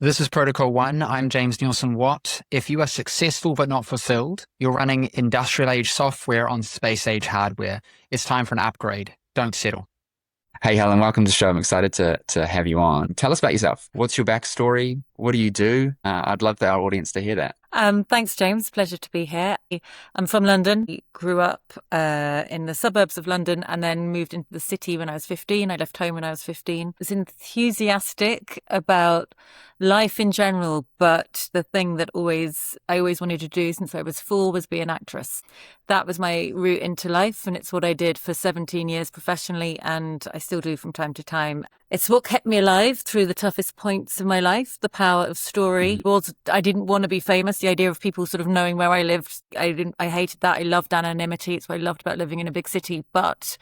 This is Protocol One. I'm James Nielsen Watt. If you are successful but not fulfilled, you're running industrial age software on space age hardware. It's time for an upgrade. Don't settle. Hey Helen, welcome to the show. I'm excited to have you on. Tell us about yourself. What's your backstory? What do you do? I'd love our audience to hear that. Thanks, James. Pleasure to be here. I'm from London. Grew up in the suburbs of London and then moved into the city when I was 15. I left home when I was 15. I was enthusiastic about life in general, but the thing that I always wanted to do since I was 4 was be an actress. That was my route into life, and it's what I did for 17 years professionally, and I still do from time to time. It's what kept me alive through the toughest points of my life. The power of story. I didn't want to be famous. The idea of people sort of knowing where I lived, I hated that. I loved anonymity. It's what I loved about living in a big city. But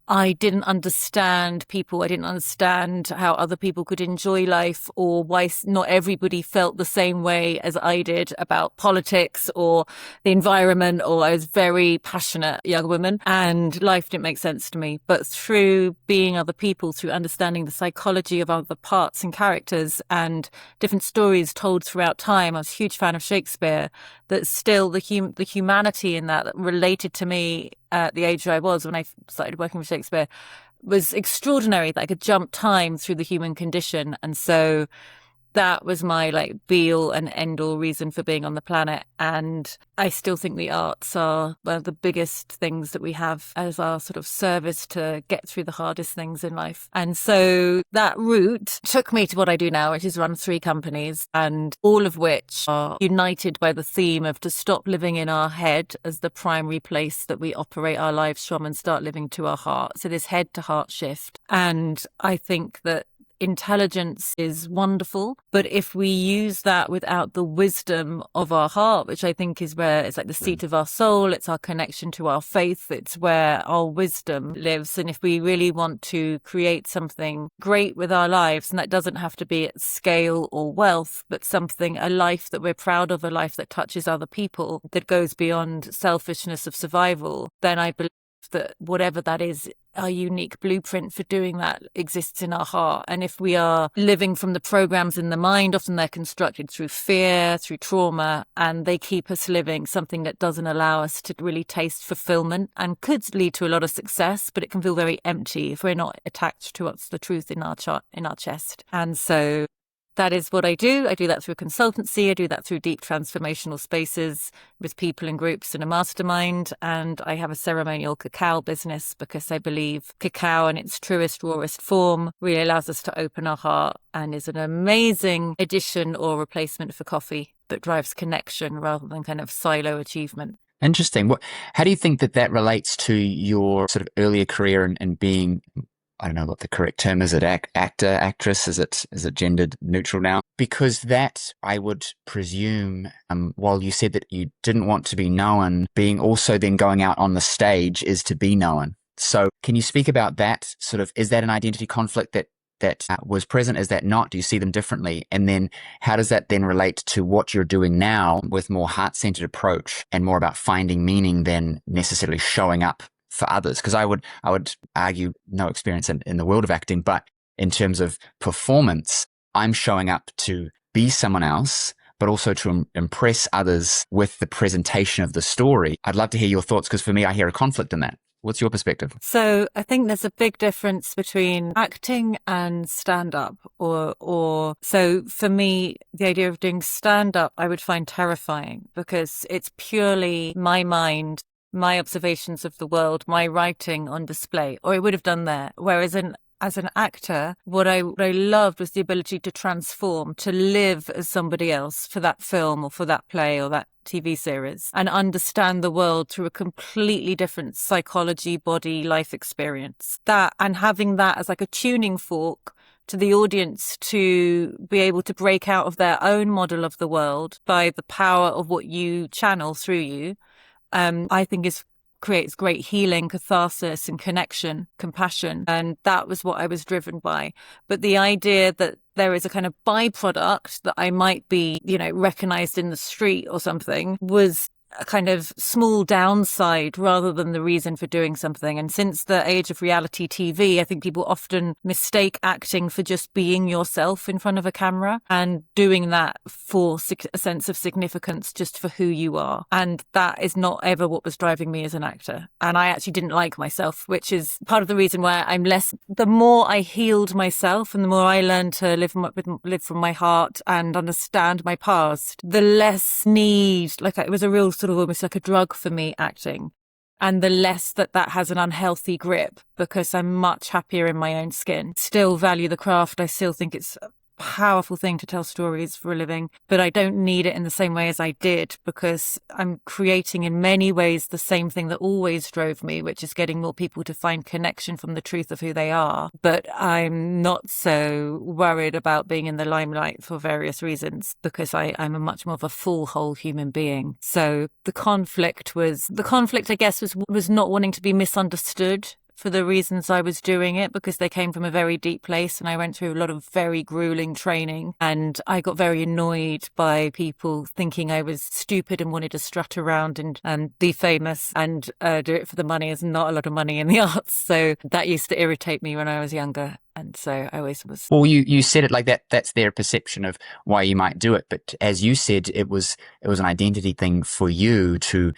I didn't understand people. I didn't understand how other people could enjoy life, or why not everybody felt the same way as I did about politics or the environment. Or I was very passionate young woman and life didn't make sense to me. But through being other people, through understanding the psychology of other parts and characters and different stories told throughout time, I was a huge fan of Shakespeare, that still the humanity in that related to me at the age I was when I started working with Shakespeare was extraordinary, that I could jump time through the human condition. And so that was my be all and end all reason for being on the planet. And I still think the arts are one of the biggest things that we have as our sort of service to get through the hardest things in life. And so that route took me to what I do now, which is run 3 companies, and all of which are united by the theme of to stop living in our head as the primary place that we operate our lives from and start living to our heart. So this head to heart shift. And I think that intelligence is wonderful, but if we use that without the wisdom of our heart, which I think is where it's like the seat of our soul, it's our connection to our faith, it's where our wisdom lives. And if we really want to create something great with our lives, and that doesn't have to be at scale or wealth, but a life that we're proud of, a life that touches other people, that goes beyond selfishness of survival, then I believe that whatever that is, our unique blueprint for doing that exists in our heart. And if we are living from the programs in the mind, often they're constructed through fear, through trauma, and they keep us living something that doesn't allow us to really taste fulfillment and could lead to a lot of success, but it can feel very empty if we're not attached to what's the truth in our chest. And so that is what I do. I do that through a consultancy. I do that through deep transformational spaces with people in groups in a mastermind. And I have a ceremonial cacao business because I believe cacao in its truest, rawest form really allows us to open our heart and is an amazing addition or replacement for coffee that drives connection rather than kind of silo achievement. Interesting. How do you think that relates to your sort of earlier career and being, I don't know what the correct term is, actor, actress? Is it gendered neutral now? Because that, I would presume, while you said that you didn't want to be known, being also then going out on the stage is to be known. So can you speak about that? Sort of, is that an identity conflict that was present? Is that not? Do you see them differently? And then how does that then relate to what you're doing now with more heart-centered approach and more about finding meaning than necessarily showing up for others? Because I would argue, no experience in the world of acting, but in terms of performance, I'm showing up to be someone else, but also to impress others with the presentation of the story. I'd love to hear your thoughts, because for me, I hear a conflict in that. What's your perspective? So I think there's a big difference between acting and stand-up, so for me, the idea of doing stand-up, I would find terrifying because it's purely my mind, my observations of the world, my writing on display, or I would have done there. Whereas as an actor, what I loved was the ability to transform, to live as somebody else for that film or for that play or that TV series, and understand the world through a completely different psychology, body, life experience. That, and having that as like a tuning fork to the audience to be able to break out of their own model of the world by the power of what you channel through you, I think creates great healing, catharsis and connection, compassion. And that was what I was driven by. But the idea that there is a kind of byproduct that I might be, recognized in the street or something was a kind of small downside rather than the reason for doing something. And since the age of reality TV, I think people often mistake acting for just being yourself in front of a camera and doing that for a sense of significance just for who you are. And that is not ever what was driving me as an actor. And I actually didn't like myself, which is part of the reason why the more I healed myself and the more I learned to live from my heart and understand my past, the less need, like it was a real sort of almost like a drug for me, acting. And the less that has an unhealthy grip, because I'm much happier in my own skin. Still value the craft. I still think it's a powerful thing to tell stories for a living, but I don't need it in the same way as I did, because I'm creating in many ways the same thing that always drove me, which is getting more people to find connection from the truth of who they are. But I'm not so worried about being in the limelight for various reasons, because I'm a much more of a full, whole human being. So the conflict, I guess, was not wanting to be misunderstood for the reasons I was doing it, because they came from a very deep place, and I went through a lot of very grueling training, and I got very annoyed by people thinking I was stupid and wanted to strut around and be famous and do it for the money. There's not a lot of money in the arts, so that used to irritate me when I was younger. And so I always was. Well, you said it like that. That's their perception of why you might do it. But as you said, it was an identity thing for you to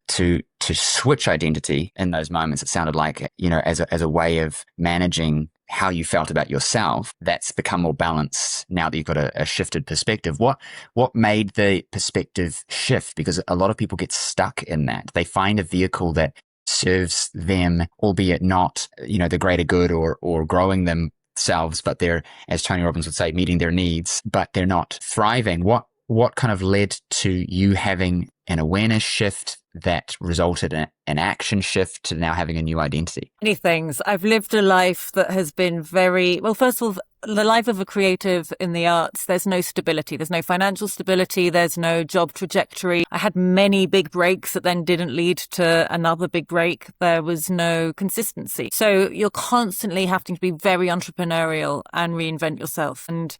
switch identity in those moments. It sounded like, as a way of managing how you felt about yourself. That's become more balanced now that you've got a shifted perspective. What made the perspective shift? Because a lot of people get stuck in that. They find a vehicle that serves them, albeit not, the greater good or growing themselves, but they're, as Tony Robbins would say, meeting their needs, but they're not thriving. What kind of led to you having an awareness shift that resulted in an action shift to now having a new identity? Many things. I've lived a life that has been first of all, the life of a creative in the arts, there's no stability. There's no financial stability. There's no job trajectory. I had many big breaks that then didn't lead to another big break. There was no consistency. So you're constantly having to be very entrepreneurial and reinvent yourself. And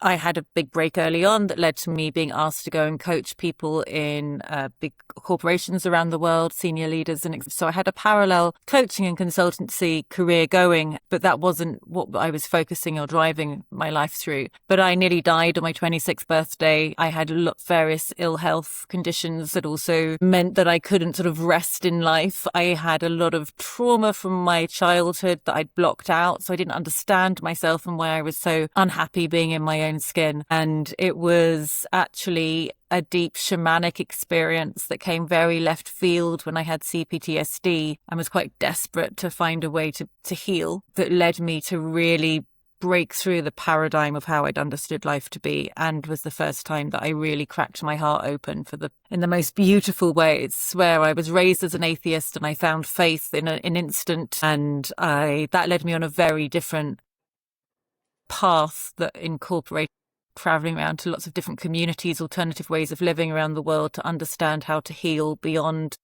I had a big break early on that led to me being asked to go and coach people in big corporations around the world, senior leaders. And so I had a parallel coaching and consultancy career going, but that wasn't what I was focusing or driving my life through. But I nearly died on my 26th birthday. I had various ill health conditions that also meant that I couldn't sort of rest in life. I had a lot of trauma from my childhood that I'd blocked out. So I didn't understand myself and why I was so unhappy being in my own skin. And it was actually a deep shamanic experience that came very left field when I had CPTSD and was quite desperate to find a way to heal, that led me to really break through the paradigm of how I'd understood life to be, and was the first time that I really cracked my heart open in the most beautiful ways, where I was raised as an atheist and I found faith in an instant, and that led me on a very different path that incorporated traveling around to lots of different communities, alternative ways of living around the world, to understand how to heal beyond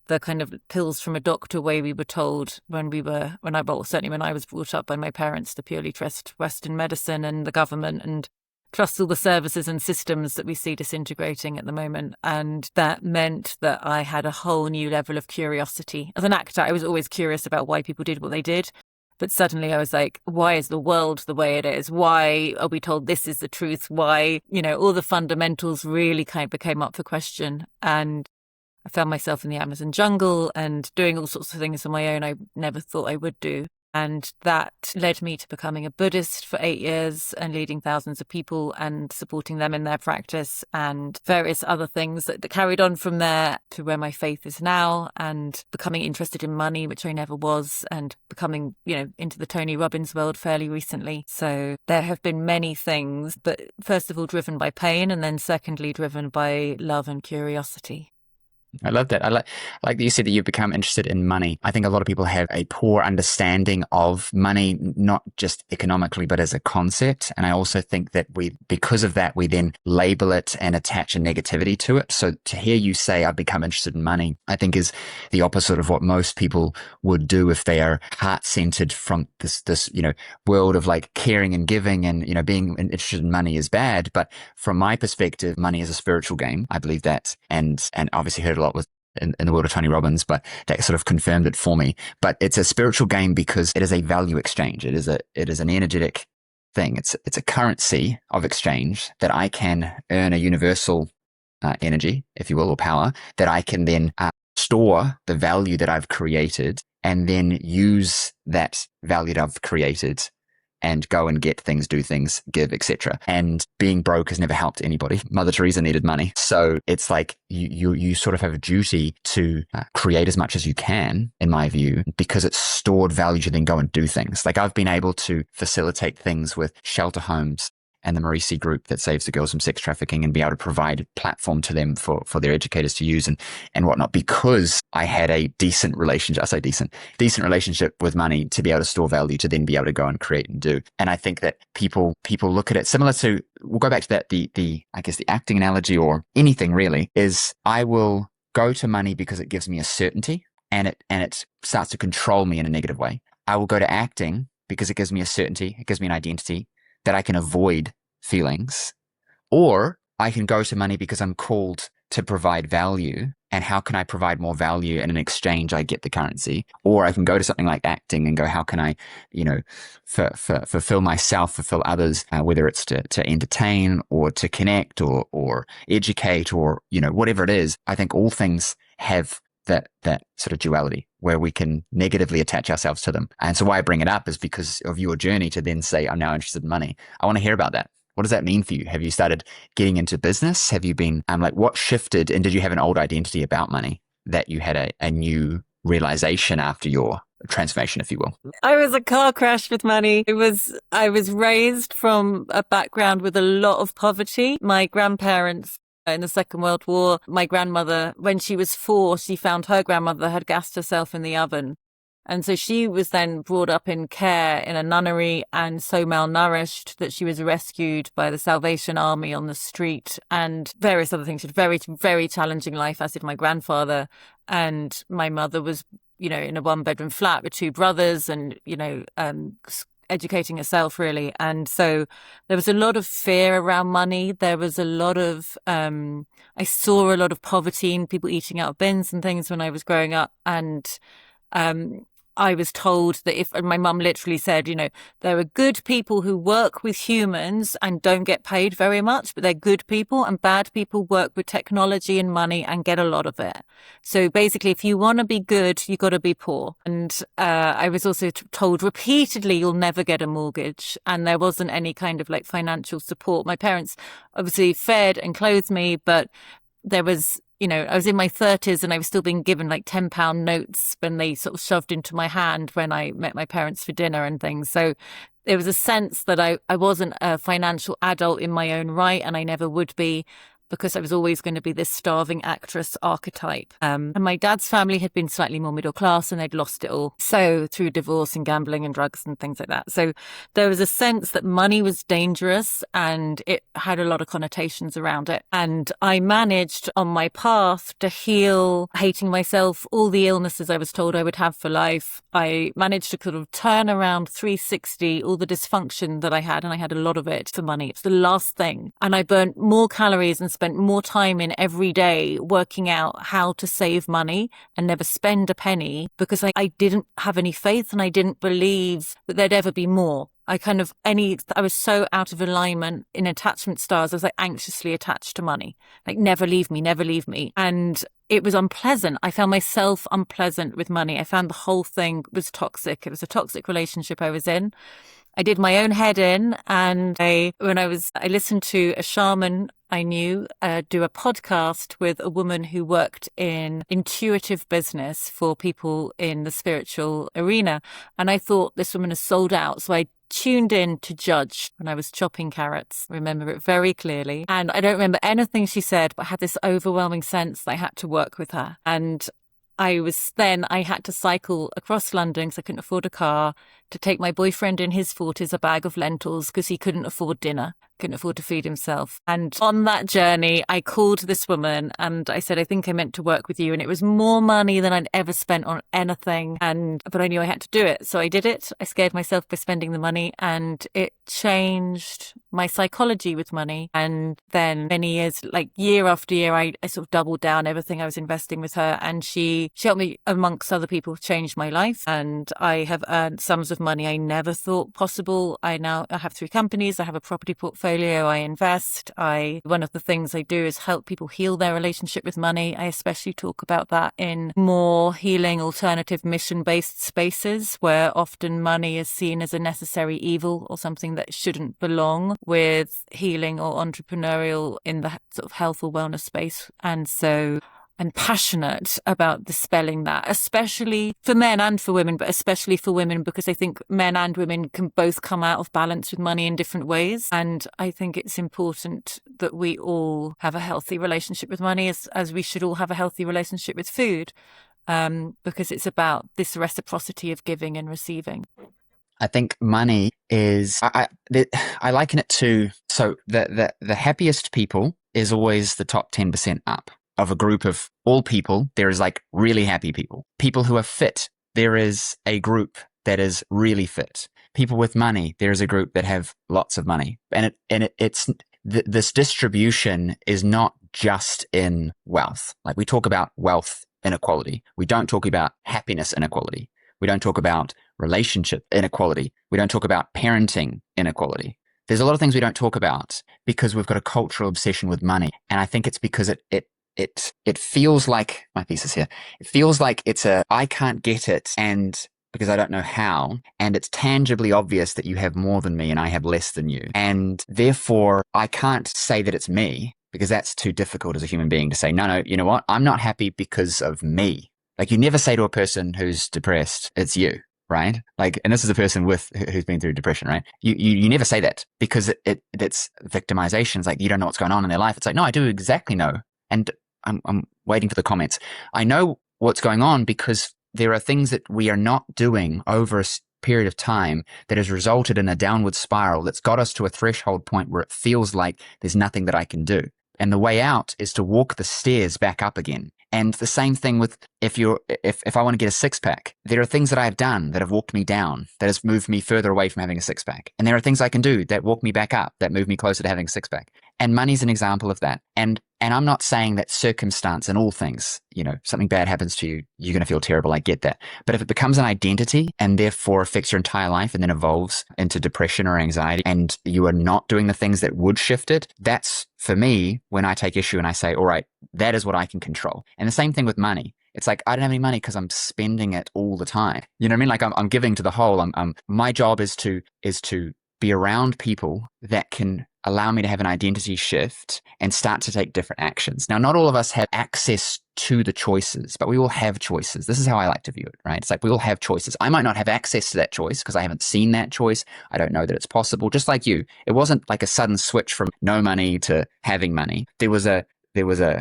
the kind of pills from a doctor way we were told certainly when I was brought up by my parents to purely trust Western medicine and the government and trust all the services and systems that we see disintegrating at the moment. And that meant that I had a whole new level of curiosity. As an actor, I was always curious about why people did what they did. But suddenly I was like, why is the world the way it is? Why are we told this is the truth? Why, all the fundamentals really kind of became up for question. And I found myself in the Amazon jungle and doing all sorts of things on my own I never thought I would do. And that led me to becoming a Buddhist for 8 years and leading thousands of people and supporting them in their practice, and various other things that carried on from there to where my faith is now, and becoming interested in money, which I never was, and becoming, into the Tony Robbins world fairly recently. So there have been many things, but first of all, driven by pain, and then secondly, driven by love and curiosity. I love that. I like that you said that you've become interested in money. I think a lot of people have a poor understanding of money, not just economically, but as a concept. And I also think that because of that, we then label it and attach a negativity to it. So to hear you say, I've become interested in money, I think is the opposite of what most people would do if they are heart-centered from this world of like caring and giving, and, being interested in money is bad. But from my perspective, money is a spiritual game. I believe that. And obviously heard a lot with in the world of Tony Robbins, but that sort of confirmed it for me. But it's a spiritual game because it is a value exchange. It is an energetic thing. It's a currency of exchange that I can earn a universal energy, if you will, or power, that I can then store the value that I've created and then use that value that I've created and go and get things, do things, give, etc. And being broke has never helped anybody. Mother Teresa needed money. So it's like you sort of have a duty to create as much as you can, in my view, because it's stored value to then go and do things. Like I've been able to facilitate things with shelter homes and the Marisi group that saves the girls from sex trafficking and be able to provide a platform to them for their educators to use and whatnot, because I had a decent relationship. I say decent relationship with money to be able to store value to then be able to go and create and do. And I think that people look at it similar to, we'll go back to that, I guess the acting analogy or anything really is I will go to money because it gives me a certainty and it starts to control me in a negative way. I will go to acting because it gives me a certainty. It gives me an identity that I can avoid feelings, or I can go to money because I'm called to provide value. And how can I provide more value? And in exchange, I get the currency. Or I can go to something like acting and go, how can I, fulfill myself, fulfill others, whether it's to entertain or to connect or educate or, whatever it is. I think all things have that sort of duality where we can negatively attach ourselves to them. And so why I bring it up is because of your journey to then say, I'm now interested in money. I want to hear about that. What does that mean for you? Have you started getting into business? Have you been, what shifted? And did you have an old identity about money that you had a new realization after your transformation, if you will? I was a car crash with money. I was raised from a background with a lot of poverty. My grandparents in the Second World War, my grandmother, when she was 4, she found her grandmother had gassed herself in the oven. And so she was then brought up in care in a nunnery and so malnourished that she was rescued by the Salvation Army on the street and various other things. She had a very, very challenging life, as did my grandfather. And my mother was, in a 1-bedroom flat with 2 brothers and, educating herself really. And so there was a lot of fear around money. There was a lot of, I saw a lot of poverty and people eating out of bins and things when I was growing up. And, I was told that and my mum literally said, there are good people who work with humans and don't get paid very much, but they're good people, and bad people work with technology and money and get a lot of it. So basically, if you want to be good, you got to be poor. And I was also told repeatedly, you'll never get a mortgage. And there wasn't any kind of financial support. My parents obviously fed and clothed me, but there was, I was in my 30s and I was still being given £10 notes when they sort of shoved into my hand when I met my parents for dinner and things. So there was a sense that I wasn't a financial adult in my own right, and I never would be, because I was always going to be this starving actress archetype. And my dad's family had been slightly more middle class and they'd lost it all. So through divorce and gambling and drugs and things like that. So there was a sense that money was dangerous and it had a lot of connotations around it. And I managed on my path to heal, hating myself, all the illnesses I was told I would have for life. I managed to sort of turn around 360 all the dysfunction that I had, and I had a lot of it, for money. It's the last thing. And I burnt more calories and spent more time in every day working out how to save money and never spend a penny, because I didn't have any faith and I didn't believe that there'd ever be more. I was so out of alignment in attachment styles. I was anxiously attached to money, never leave me, never leave me. And it was unpleasant. I found myself unpleasant with money. I found the whole thing was toxic. It was a toxic relationship I was in. I did my own head in, and I listened to a shaman I knew do a podcast with a woman who worked in intuitive business for people in the spiritual arena. And I thought, this woman is sold out. So I tuned in to judge when I was chopping carrots. I remember it very clearly. And I don't remember anything she said, but I had this overwhelming sense that I had to work with her. And I had to cycle across London because I couldn't afford a car, to take my boyfriend in his 40s a bag of lentils because he couldn't afford dinner. couldn't afford to feed himself. And on that journey, I called this woman and I said, I think I meant to work with you. And it was more money than I'd ever spent on anything. But I knew I had to do it. So I did it. I scared myself by spending the money, and it changed my psychology with money. And then many years, like year after year, I sort of doubled down everything I was investing with her. And she helped me, amongst other people, change my life. And I have earned sums of money I never thought possible. I have 3 companies. I have a property portfolio. I invest. One of the things I do is help people heal their relationship with money. I especially talk about that in more healing, alternative, mission-based spaces where often money is seen as a necessary evil or something that shouldn't belong with healing or entrepreneurial in the sort of health or wellness space. And so I'm passionate about dispelling that, especially for men and for women, but especially for women, because I think men and women can both come out of balance with money in different ways. And I think it's important that we all have a healthy relationship with money, as we should all have a healthy relationship with food, because it's about this reciprocity of giving and receiving. I think money is, I liken it to, so the happiest people is always the top 10% up. Of a group of all people, there is like really happy people. People who are fit, there is a group that is really fit. People with money, there is a group that have lots of money. And this distribution is not just in wealth. Like we talk about wealth inequality. We don't talk about happiness inequality. We don't talk about relationship inequality. We don't talk about parenting inequality. There's a lot of things we don't talk about because we've got a cultural obsession with money. And I think it's because it feels like, my thesis here, it feels like I can't get it, and because I don't know how, and it's tangibly obvious that you have more than me and I have less than you. And therefore I can't say that it's me, because that's too difficult as a human being to say, no, you know what? I'm not happy because of me. Like you never say to a person who's depressed, it's you, right? Like, and this is a person who's been through depression, right? You never say that because it's victimization. It's like, you don't know what's going on in their life. It's like, no, I do exactly know. And I'm waiting for the comments. I know what's going on because there are things that we are not doing over a period of time that has resulted in a downward spiral that's got us to a threshold point where it feels like there's nothing that I can do. And the way out is to walk the stairs back up again. And the same thing with if I want to get a 6-pack, there are things that I have done that have walked me down, that has moved me further away from having a 6-pack. And there are things I can do that walk me back up, that move me closer to having a 6-pack. And money's an example of that. And I'm not saying that circumstance in all things, something bad happens to you, you're going to feel terrible. I get that. But if it becomes an identity and therefore affects your entire life and then evolves into depression or anxiety, and you are not doing the things that would shift it, that's for me when I take issue and I say, all right, that is what I can control. And the same thing with money. It's like, I don't have any money because I'm spending it all the time. You know what I mean? Like I'm giving to the whole. My job is to be around people that can allow me to have an identity shift and start to take different actions. Now, not all of us have access to the choices, but we all have choices. This is how I like to view it, right? It's like we all have choices. I might not have access to that choice because I haven't seen that choice. I don't know that it's possible. Just like you, it wasn't like a sudden switch from no money to having money. There was a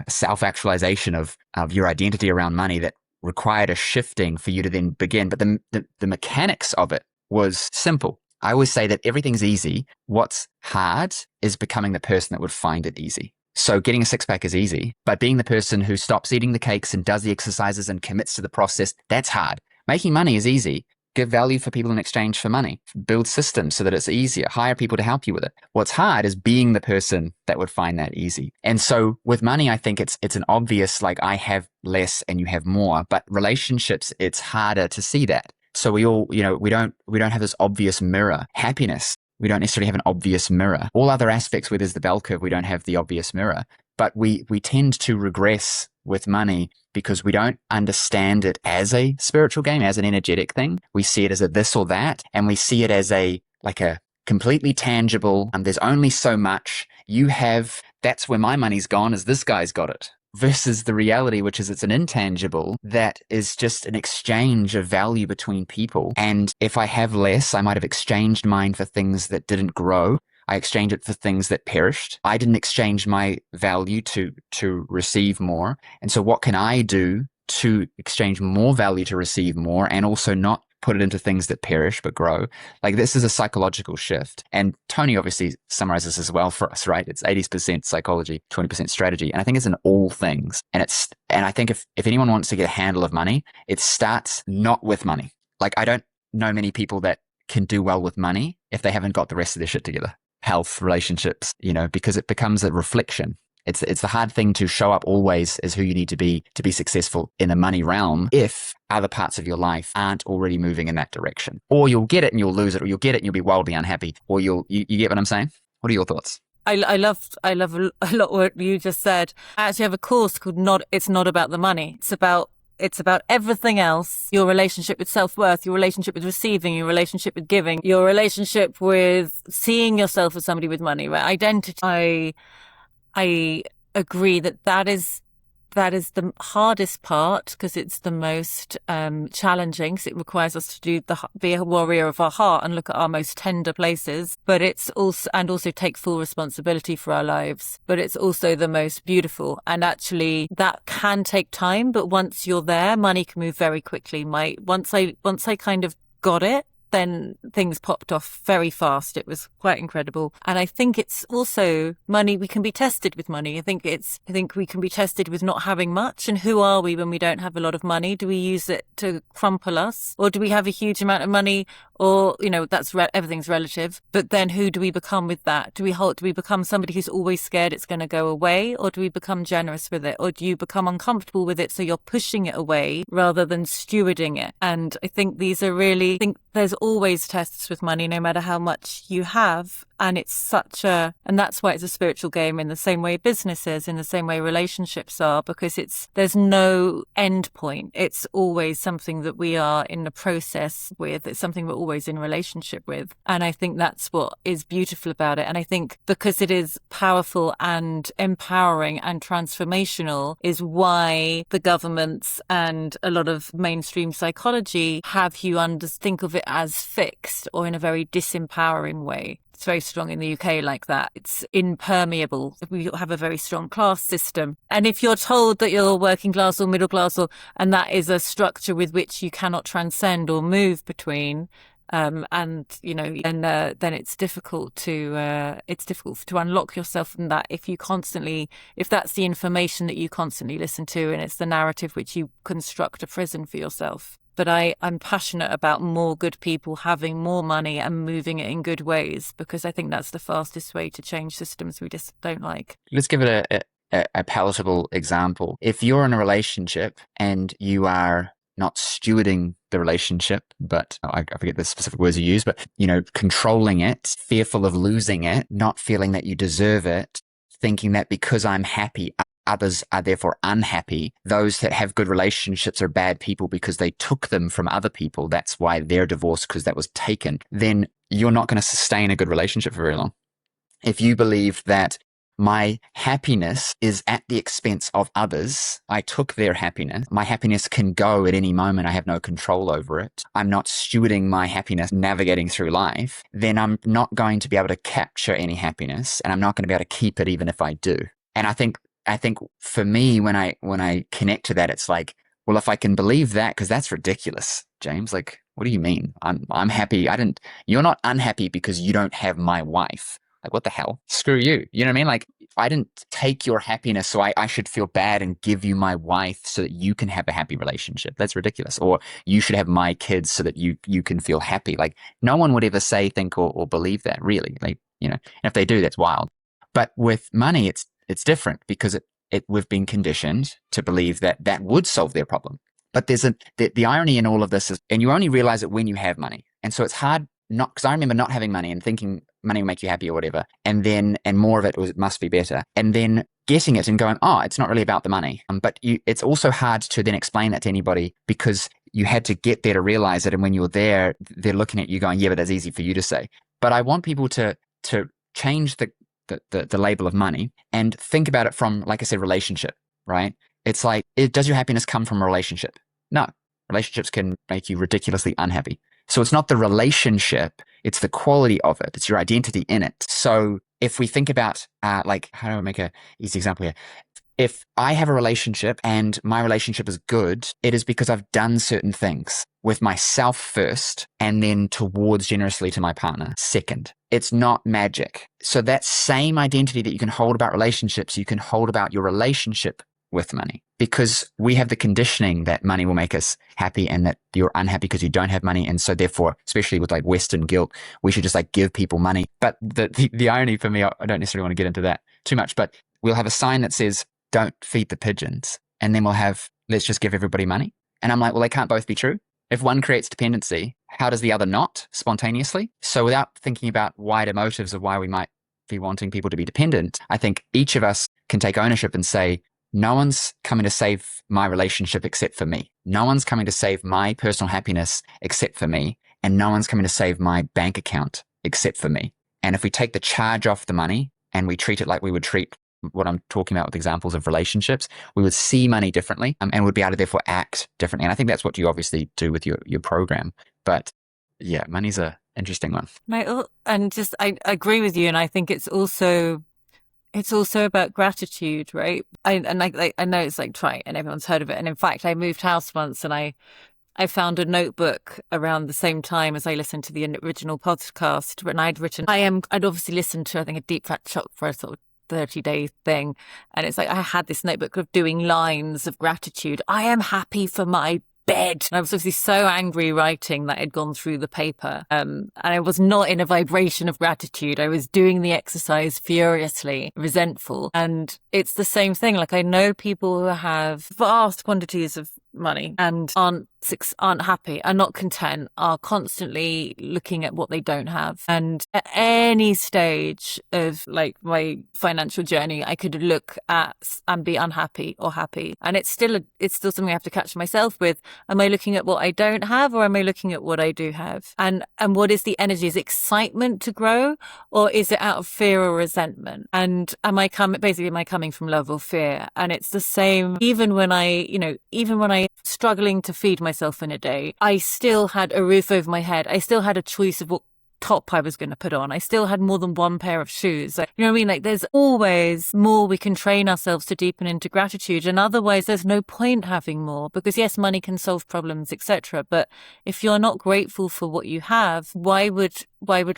self-actualization of your identity around money that required a shifting for you to then begin. But the mechanics of it was simple. I always say that everything's easy. What's hard is becoming the person that would find it easy. So getting a 6-pack is easy, but being the person who stops eating the cakes and does the exercises and commits to the process, that's hard. Making money is easy. Give value for people in exchange for money. Build systems so that it's easier. Hire people to help you with it. What's hard is being the person that would find that easy. And so with money, I think it's an obvious, like I have less and you have more, but relationships, it's harder to see that. So we all, we don't have this obvious mirror. Happiness, we don't necessarily have an obvious mirror. All other aspects where there's the bell curve, we don't have the obvious mirror. But we tend to regress with money because we don't understand it as a spiritual game, as an energetic thing. We see it as a this or that, and we see it as a completely tangible, there's only so much you have. That's where my money's gone, is this guy's got it. Versus the reality, which is it's an intangible that is just an exchange of value between people. And if I have less, I might have exchanged mine for things that didn't grow. I exchanged it for things that perished. I didn't exchange my value to receive more. And so what can I do to exchange more value to receive more and also not put it into things that perish but grow. Like, this is a psychological shift. And Tony obviously summarizes this as well for us, right? It's 80% psychology, 20% strategy. And I think it's in all things. And I think if anyone wants to get a handle of money, it starts not with money. Like, I don't know many people that can do well with money if they haven't got the rest of their shit together. Health, relationships, because it becomes a reflection. It's the hard thing to show up always as who you need to be successful in the money realm if other parts of your life aren't already moving in that direction. Or you'll get it and you'll lose it, or you'll get it and you'll be wildly unhappy, or you get what I'm saying? What are your thoughts? I love a lot what you just said. I actually have a course called It's Not About the Money. It's about everything else: your relationship with self-worth, your relationship with receiving, your relationship with giving, your relationship with seeing yourself as somebody with money, right? Identity. I agree that is the hardest part, because it's the most challenging, because it requires us to be a warrior of our heart and look at our most tender places. But it's also take full responsibility for our lives. But it's also the most beautiful. And actually, that can take time. But once you're there, money can move very quickly. Once I kind of got it, then things popped off very fast. It was quite incredible. And I think it's also money. We can be tested with money. I think we can be tested with not having much. And who are we when we don't have a lot of money? Do we use it to crumple us? Or do we have a huge amount of money? Or, everything's relative. But then who do we become with that? Do we become somebody who's always scared it's going to go away? Or do we become generous with it? Or do you become uncomfortable with it, so you're pushing it away rather than stewarding it? And I think there's always tests with money, no matter how much you have. And and that's why it's a spiritual game, in the same way business is, in the same way relationships are, because there's no end point. It's always something that we are in the process with. It's something we're always in relationship with. And I think that's what is beautiful about it. And I think because it is powerful and empowering and transformational is why the governments and a lot of mainstream psychology have you think of it as fixed, or in a very disempowering way. It's very strong in the UK like that. It's impermeable. We have a very strong class system. And if you're told that you're working class or middle class, and that is a structure with which you cannot transcend or move between, then it's difficult to unlock yourself from that if that's the information that you constantly listen to, and it's the narrative which you construct a prison for yourself. But I'm passionate about more good people having more money and moving it in good ways, because I think that's the fastest way to change systems we just don't like. Let's give it a palatable example. If you're in a relationship and you are not stewarding the relationship, but I forget the specific words you use, but, controlling it, fearful of losing it, not feeling that you deserve it, thinking that because I'm happy, others are therefore unhappy. Those that have good relationships are bad people because they took them from other people. That's why they're divorced, because that was taken. Then you're not going to sustain a good relationship for very long. If you believe that my happiness is at the expense of others, I took their happiness, my happiness can go at any moment, I have no control over it, I'm not stewarding my happiness, navigating through life, then I'm not going to be able to capture any happiness, and I'm not going to be able to keep it even if I do. And I think for me, when I connect to that, it's like, well, if I can believe that, because that's ridiculous, James. Like, what do you mean? I'm happy. You're not unhappy because you don't have my wife. Like, what the hell? Screw you. You know what I mean? Like, I didn't take your happiness, so I should feel bad and give you my wife so that you can have a happy relationship. That's ridiculous. Or you should have my kids so that you can feel happy. Like, no one would ever say, think, or believe that, really. Like, and if they do, that's wild. But with money, it's different, because we've been conditioned to believe that would solve their problem. But there's the irony in all of this is, and you only realize it when you have money. And so it's hard because I remember not having money and thinking money will make you happy or whatever. And more of it must be better. And then getting it and going, oh, it's not really about the money. But it's also hard to then explain that to anybody, because you had to get there to realize it. And when you're there, they're looking at you going, yeah, but that's easy for you to say. But I want people to change the label of money and think about it from, like I said, relationship, right? It's like, does your happiness come from a relationship? No. Relationships can make you ridiculously unhappy. So it's not the relationship, it's the quality of it. It's your identity in it. So if we think about, how do I make an easy example here? if I have a relationship and my relationship is good, it is because I've done certain things with myself first and then towards generously to my partner second. It's not magic. So that same identity that you can hold about relationships, you can hold about your relationship with money, because we have the conditioning that money will make us happy and that you're unhappy because you don't have money. And so therefore, especially with like Western guilt, we should just like give people money. But the irony for me, I don't necessarily want to get into that too much, but we'll have a sign that says, don't feed the pigeons. And then we'll have, let's just give everybody money. And I'm like, well, they can't both be true. If one creates dependency, how does the other not spontaneously? So without thinking about wider motives of why we might be wanting people to be dependent, I think each of us can take ownership and say, no one's coming to save my relationship except for me. No one's coming to save my personal happiness except for me. And no one's coming to save my bank account except for me. And if we take the charge off the money and we treat it like we would treat what I'm talking about with examples of relationships, we would see money differently and would be able to therefore act differently. And I think that's what you obviously do with your program. But yeah, money's a interesting one. I agree with you. And I think it's also about gratitude, right? I know it's like trite and everyone's heard of it. And in fact, I moved house once and I found a notebook around the same time as I listened to the original podcast, and I'd obviously listened to, I think, a Deep Fat Shock for a sort of 30-day thing. And it's like, I had this notebook of doing lines of gratitude. I am happy for my bed. And I was obviously so angry writing that I'd gone through the paper. And I was not in a vibration of gratitude. I was doing the exercise furiously, resentful. And it's the same thing. Like, I know people who have vast quantities of money and aren't happy, are not content, are constantly looking at what they don't have. And at any stage of like my financial journey, I could look at and be unhappy or happy. And it's still something I have to catch myself with. Am I looking at what I don't have, or am I looking at what I do have? And what is the energy? Is it excitement to grow, or is it out of fear or resentment? And am I coming from love or fear? And it's the same even when I struggling to feed myself in a day, I still had a roof over my head. I still had a choice of what top I was going to put on. I still had more than one pair of shoes. Like, you know what I mean? Like, there's always more we can train ourselves to deepen into gratitude. And otherwise, there's no point having more, because yes, money can solve problems, etc. But if you're not grateful for what you have, why would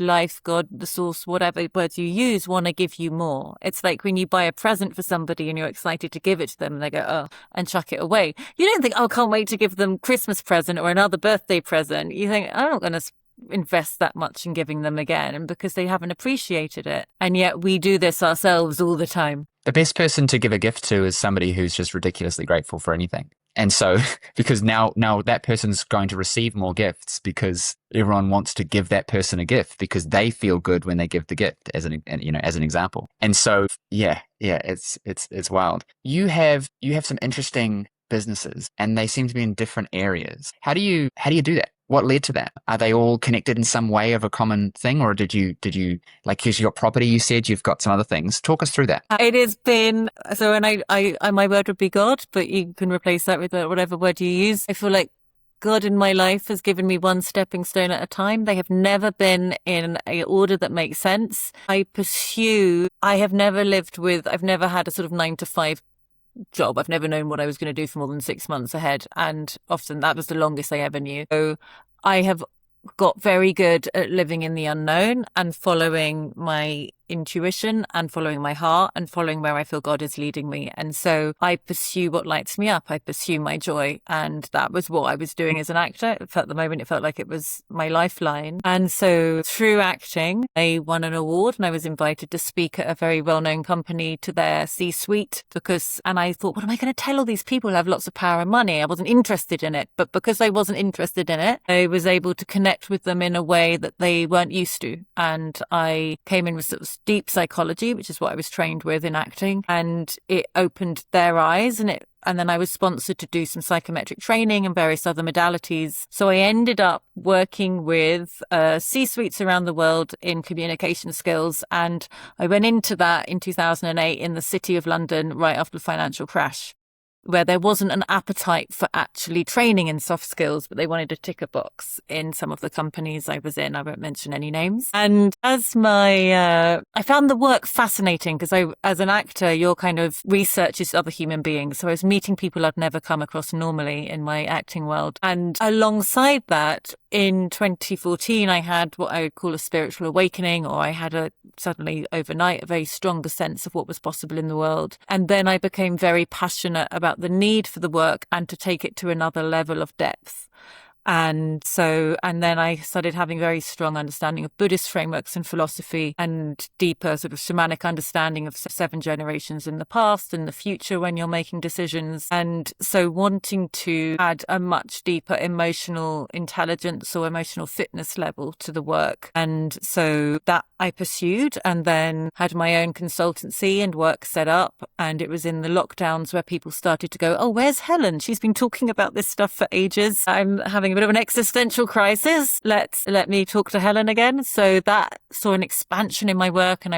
life, God, the source, whatever words you use, want to give you more? It's like when you buy a present for somebody and you're excited to give it to them, and they go, oh, and chuck it away. You don't think, oh, can't wait to give them Christmas present or another birthday present. You think, I'm not going to invest that much in giving them again, and because they haven't appreciated it. And yet we do this ourselves all the time. The best person to give a gift to is somebody who's just ridiculously grateful for anything. And so, because now that person's going to receive more gifts, because everyone wants to give that person a gift because they feel good when they give the gift, as an example. And so, yeah, it's wild. You have some interesting businesses, and they seem to be in different areas. How do you do that? What led to that? Are they all connected in some way of a common thing, or did you like, because you got property, you said you've got some other things. Talk us through that. It has been so, and I my word would be God, but you can replace that with whatever word you use. I feel like God in my life has given me one stepping stone at a time. They have never been in a order that makes sense. I've never had a sort of 9-to-5 job. I've never known what I was going to do for more than 6 months ahead. And often that was the longest I ever knew. So I have got very good at living in the unknown and following my intuition and following my heart and following where I feel God is leading me. And so I pursue what lights me up. I pursue my joy. And that was what I was doing as an actor. It felt like it was my lifeline. And so through acting, I won an award and I was invited to speak at a very well-known company to their C-suite and I thought, what am I going to tell all these people who have lots of power and money? I wasn't interested in it. But because I wasn't interested in it, I was able to connect with them in a way that they weren't used to. And I came in with sort of deep psychology, which is what I was trained with in acting, and it opened their eyes. And then I was sponsored to do some psychometric training and various other modalities. So I ended up working with C-suites around the world in communication skills. And I went into that in 2008 in the city of London right after the financial crash. where there wasn't an appetite for actually training in soft skills, but they wanted to tick a box in some of the companies I was in. I won't mention any names. And as I found the work fascinating because as an actor, your kind of research is other human beings. So I was meeting people I'd never come across normally in my acting world. And alongside that, in 2014, I had what I would call a spiritual awakening, or I had suddenly overnight a very stronger sense of what was possible in the world. And then I became very passionate about the need for the work and to take it to another level of depth. And then I started having very strong understanding of Buddhist frameworks and philosophy and deeper sort of shamanic understanding of 7 generations in the past and the future when you're making decisions. And so wanting to add a much deeper emotional intelligence or emotional fitness level to the work. And so that I pursued, and then had my own consultancy and work set up. And it was in the lockdowns where people started to go, oh, where's Helen? She's been talking about this stuff for ages. I'm having a bit of an existential crisis. Let me talk to Helen again. So that saw an expansion in my work. And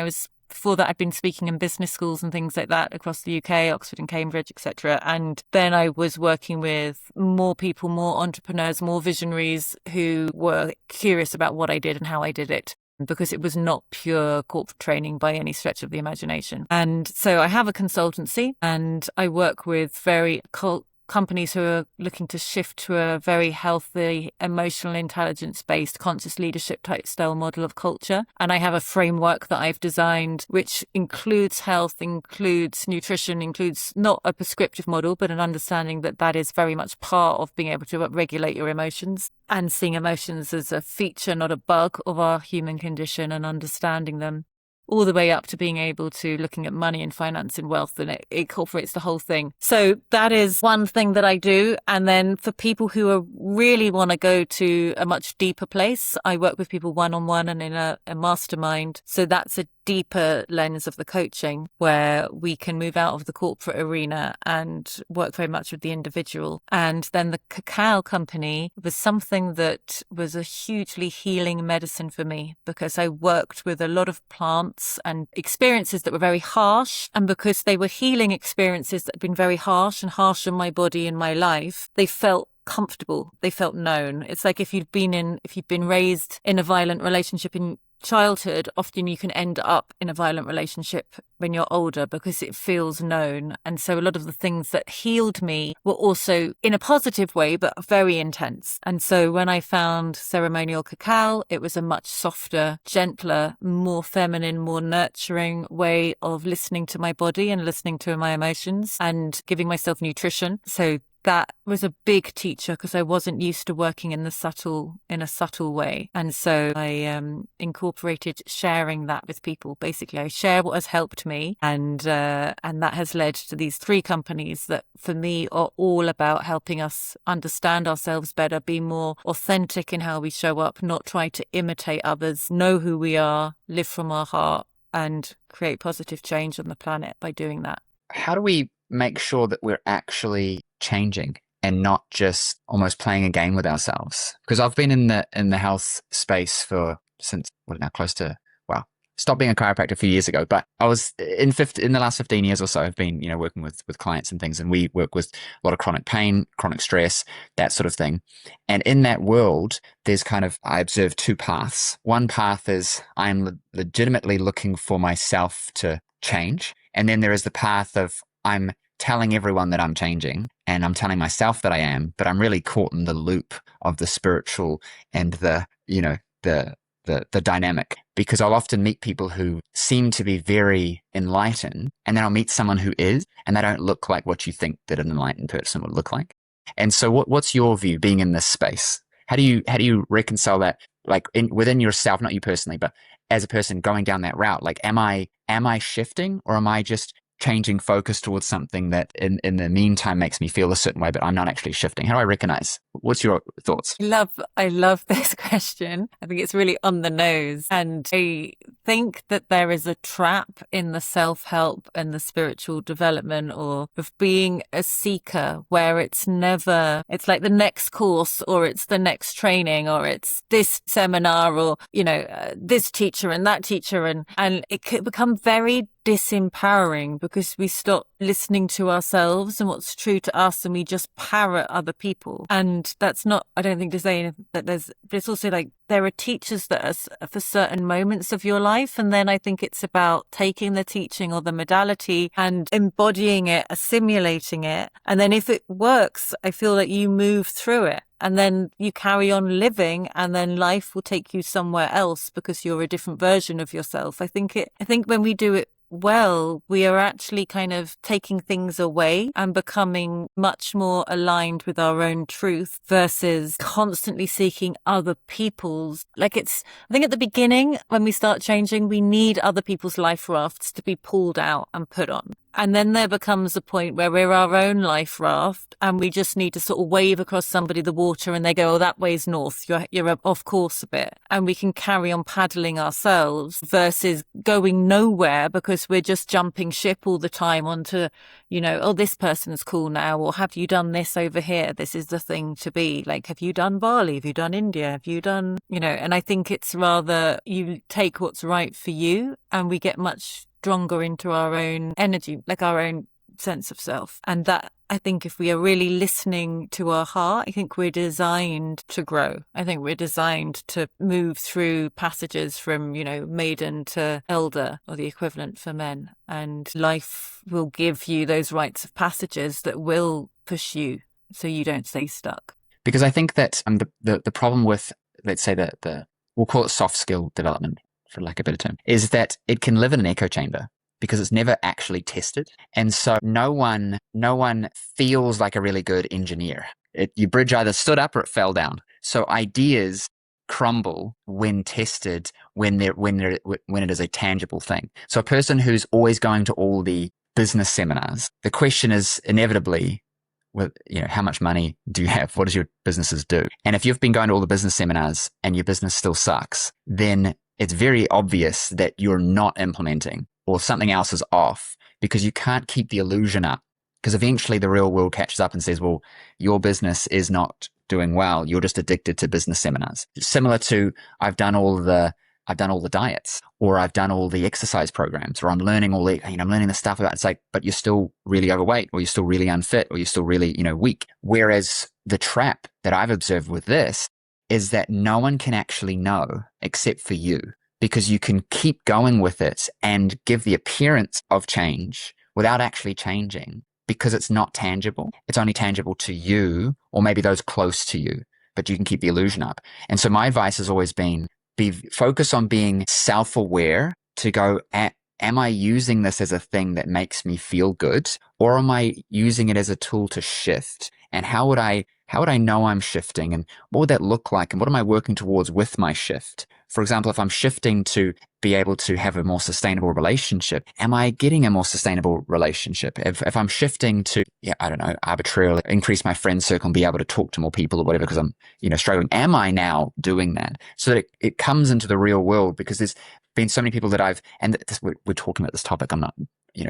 before that, I'd been speaking in business schools and things like that across the UK, Oxford and Cambridge, etc. And then I was working with more people, more entrepreneurs, more visionaries who were curious about what I did and how I did it, because it was not pure corporate training by any stretch of the imagination. And so I have a consultancy, and I work with very companies who are looking to shift to a very healthy, emotional intelligence-based, conscious leadership type style model of culture. And I have a framework that I've designed, which includes health, includes nutrition, includes not a prescriptive model, but an understanding that is very much part of being able to regulate your emotions and seeing emotions as a feature, not a bug of our human condition, and understanding them, all the way up to being able to looking at money and finance and wealth, and it incorporates the whole thing. So that is one thing that I do. And then for people who really want to go to a much deeper place, I work with people one-on-one and in a mastermind. So that's a deeper lens of the coaching where we can move out of the corporate arena and work very much with the individual. And then the cacao company was something that was a hugely healing medicine for me, because I worked with a lot of plants and experiences that were very harsh. And because they were healing experiences that had been very harsh and harsh on my body and my life, they felt comfortable. They felt known. It's like if you've been raised in a violent relationship in childhood, often you can end up in a violent relationship when you're older because it feels known. And so a lot of the things that healed me were also in a positive way, but very intense. And so when I found ceremonial cacao, it was a much softer, gentler, more feminine, more nurturing way of listening to my body and listening to my emotions and giving myself nutrition. So that was a big teacher because I wasn't used to working in a subtle way. And so I incorporated sharing that with people. Basically, I share what has helped me, and that has led to these 3 companies that for me are all about helping us understand ourselves better, be more authentic in how we show up, not try to imitate others, know who we are, live from our heart, and create positive change on the planet by doing that. How do we make sure that we're actually changing and not just almost playing a game with ourselves? Because I've been in the health space since stopped being a chiropractor a few years ago, but I was in the last 15 years or so, I've been, working with clients and things, and we work with a lot of chronic pain, chronic stress, that sort of thing. And in that world, there's I observe 2 paths. One path is I'm legitimately looking for myself to change. And then there is the path of I'm telling everyone that I'm changing and I'm telling myself that I am, but I'm really caught in the loop of the spiritual and the dynamic, because I'll often meet people who seem to be very enlightened, and then I'll meet someone who is, and they don't look like what you think that an enlightened person would look like. And so what's your view being in this space? How do you reconcile that, within yourself, not you personally, but as a person going down that route? Am I shifting, or am I just changing focus towards something that in the meantime makes me feel a certain way, but I'm not actually shifting? How do I recognize? What's your thoughts? I love this question. I think it's really on the nose. And I think that there is a trap in the self-help and the spiritual development, or of being a seeker, where it's like the next course, or it's the next training, or it's this seminar, or, this teacher and that teacher. And it could become very disempowering, because we stop listening to ourselves and what's true to us, and we just parrot other people. And that's not, I don't think, to say that but it's also like there are teachers that are for certain moments of your life. And then I think it's about taking the teaching or the modality and embodying it, assimilating it. And then if it works, I feel like you move through it. And then you carry on living, and then life will take you somewhere else because you're a different version of yourself. I think when we do it well, we are actually kind of taking things away and becoming much more aligned with our own truth versus constantly seeking other people's. I think at the beginning, when we start changing, we need other people's life rafts to be pulled out and put on. And then there becomes a point where we're our own life raft, and we just need to sort of wave across somebody the water, and they go, oh, that way's north. You're off course a bit. And we can carry on paddling ourselves versus going nowhere because we're just jumping ship all the time onto, oh, this person is cool now, or have you done this over here? This is the thing to be. Like, have you done Bali? Have you done India? Have you done, and I think it's rather you take what's right for you, and we get much stronger into our own energy, like our own sense of self. And that, I think, if we are really listening to our heart, I think we're designed to grow. I think we're designed to move through passages from, maiden to elder, or the equivalent for men. And life will give you those rites of passages that will push you so you don't stay stuck. Because I think that the problem with, let's say, we'll call it soft skill development, for lack of a better term, is that it can live in an echo chamber because it's never actually tested. And so no one feels like a really good engineer. Your bridge either stood up or it fell down. So ideas crumble when tested, when it is a tangible thing. So a person who's always going to all the business seminars, the question is inevitably, how much money do you have? What does your businesses do? And if you've been going to all the business seminars and your business still sucks, then it's very obvious that you're not implementing, or something else is off, because you can't keep the illusion up. Because eventually the real world catches up and says, well, your business is not doing well. You're just addicted to business seminars. Similar to, I've done all the diets, or I've done all the exercise programs, or I'm learning I'm learning the stuff about, it's like, but you're still really overweight, or you're still really unfit, or you're still really, weak. Whereas the trap that I've observed with this is that no one can actually know except for you, because you can keep going with it and give the appearance of change without actually changing, because it's not tangible. It's only tangible to you, or maybe those close to you, but you can keep the illusion up. And so my advice has always been, focus on being self-aware to go, am I using this as a thing that makes me feel good, or am I using it as a tool to shift? And how would I know I'm shifting, and what would that look like, and what am I working towards with my shift? For example, if I'm shifting to be able to have a more sustainable relationship, am I getting a more sustainable relationship? If I'm shifting to, arbitrarily increase my friend circle and be able to talk to more people or whatever because I'm, struggling, am I now doing that? So that it comes into the real world, because there's been so many people that we're talking about this topic, I'm not,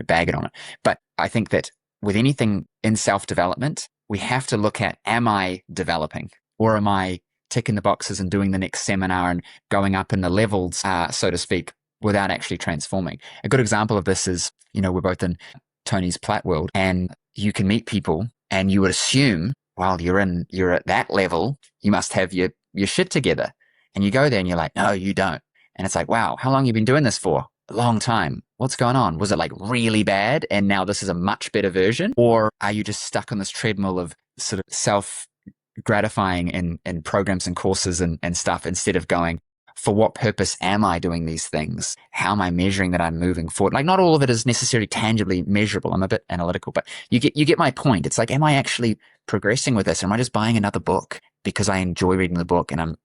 bagging on it. But I think that with anything in self-development, we have to look at, am I developing, or am I ticking the boxes and doing the next seminar and going up in the levels, so to speak, without actually transforming? A good example of this is, we're both in Tony's Platt world, and you can meet people and you would assume, well, you're at that level, you must have your shit together. And you go there and you're like, no, you don't. And it's like, wow, how long have you been doing this for? A long time. What's going on? Was it like really bad and now this is a much better version? Or are you just stuck on this treadmill of sort of self-gratifying in programs and courses and stuff, instead of going, for what purpose am I doing these things? How am I measuring that I'm moving forward? Like, not all of it is necessarily tangibly measurable. I'm a bit analytical, but you get my point. It's like, am I actually progressing with this? Or am I just buying another book because I enjoy reading the book, and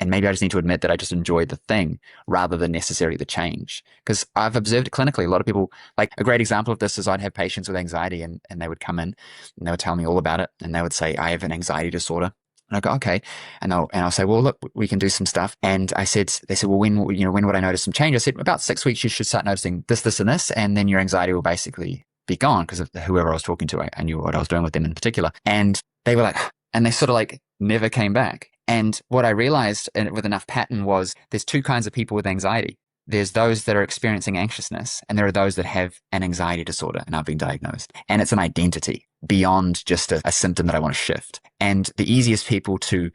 maybe I just need to admit that I just enjoy the thing rather than necessarily the change? Because I've observed it clinically. A lot of people, like, a great example of this is I'd have patients with anxiety and they would come in and they would tell me all about it. And they would say, I have an anxiety disorder. And I go, okay. And I'll say, well, look, we can do some stuff. And they said, well, when would I notice some change? I said, about 6 weeks, you should start noticing this, this, and this. And then your anxiety will basically be gone, because of whoever I was talking to, I knew what I was doing with them in particular. And they were like, and they sort of like never came back. And what I realized with enough pattern was there's two kinds of people with anxiety. there's those that are experiencing anxiousness, and there are those that have an anxiety disorder and are being diagnosed. And it's an identity beyond just a symptom that I want to shift. And the easiest people to,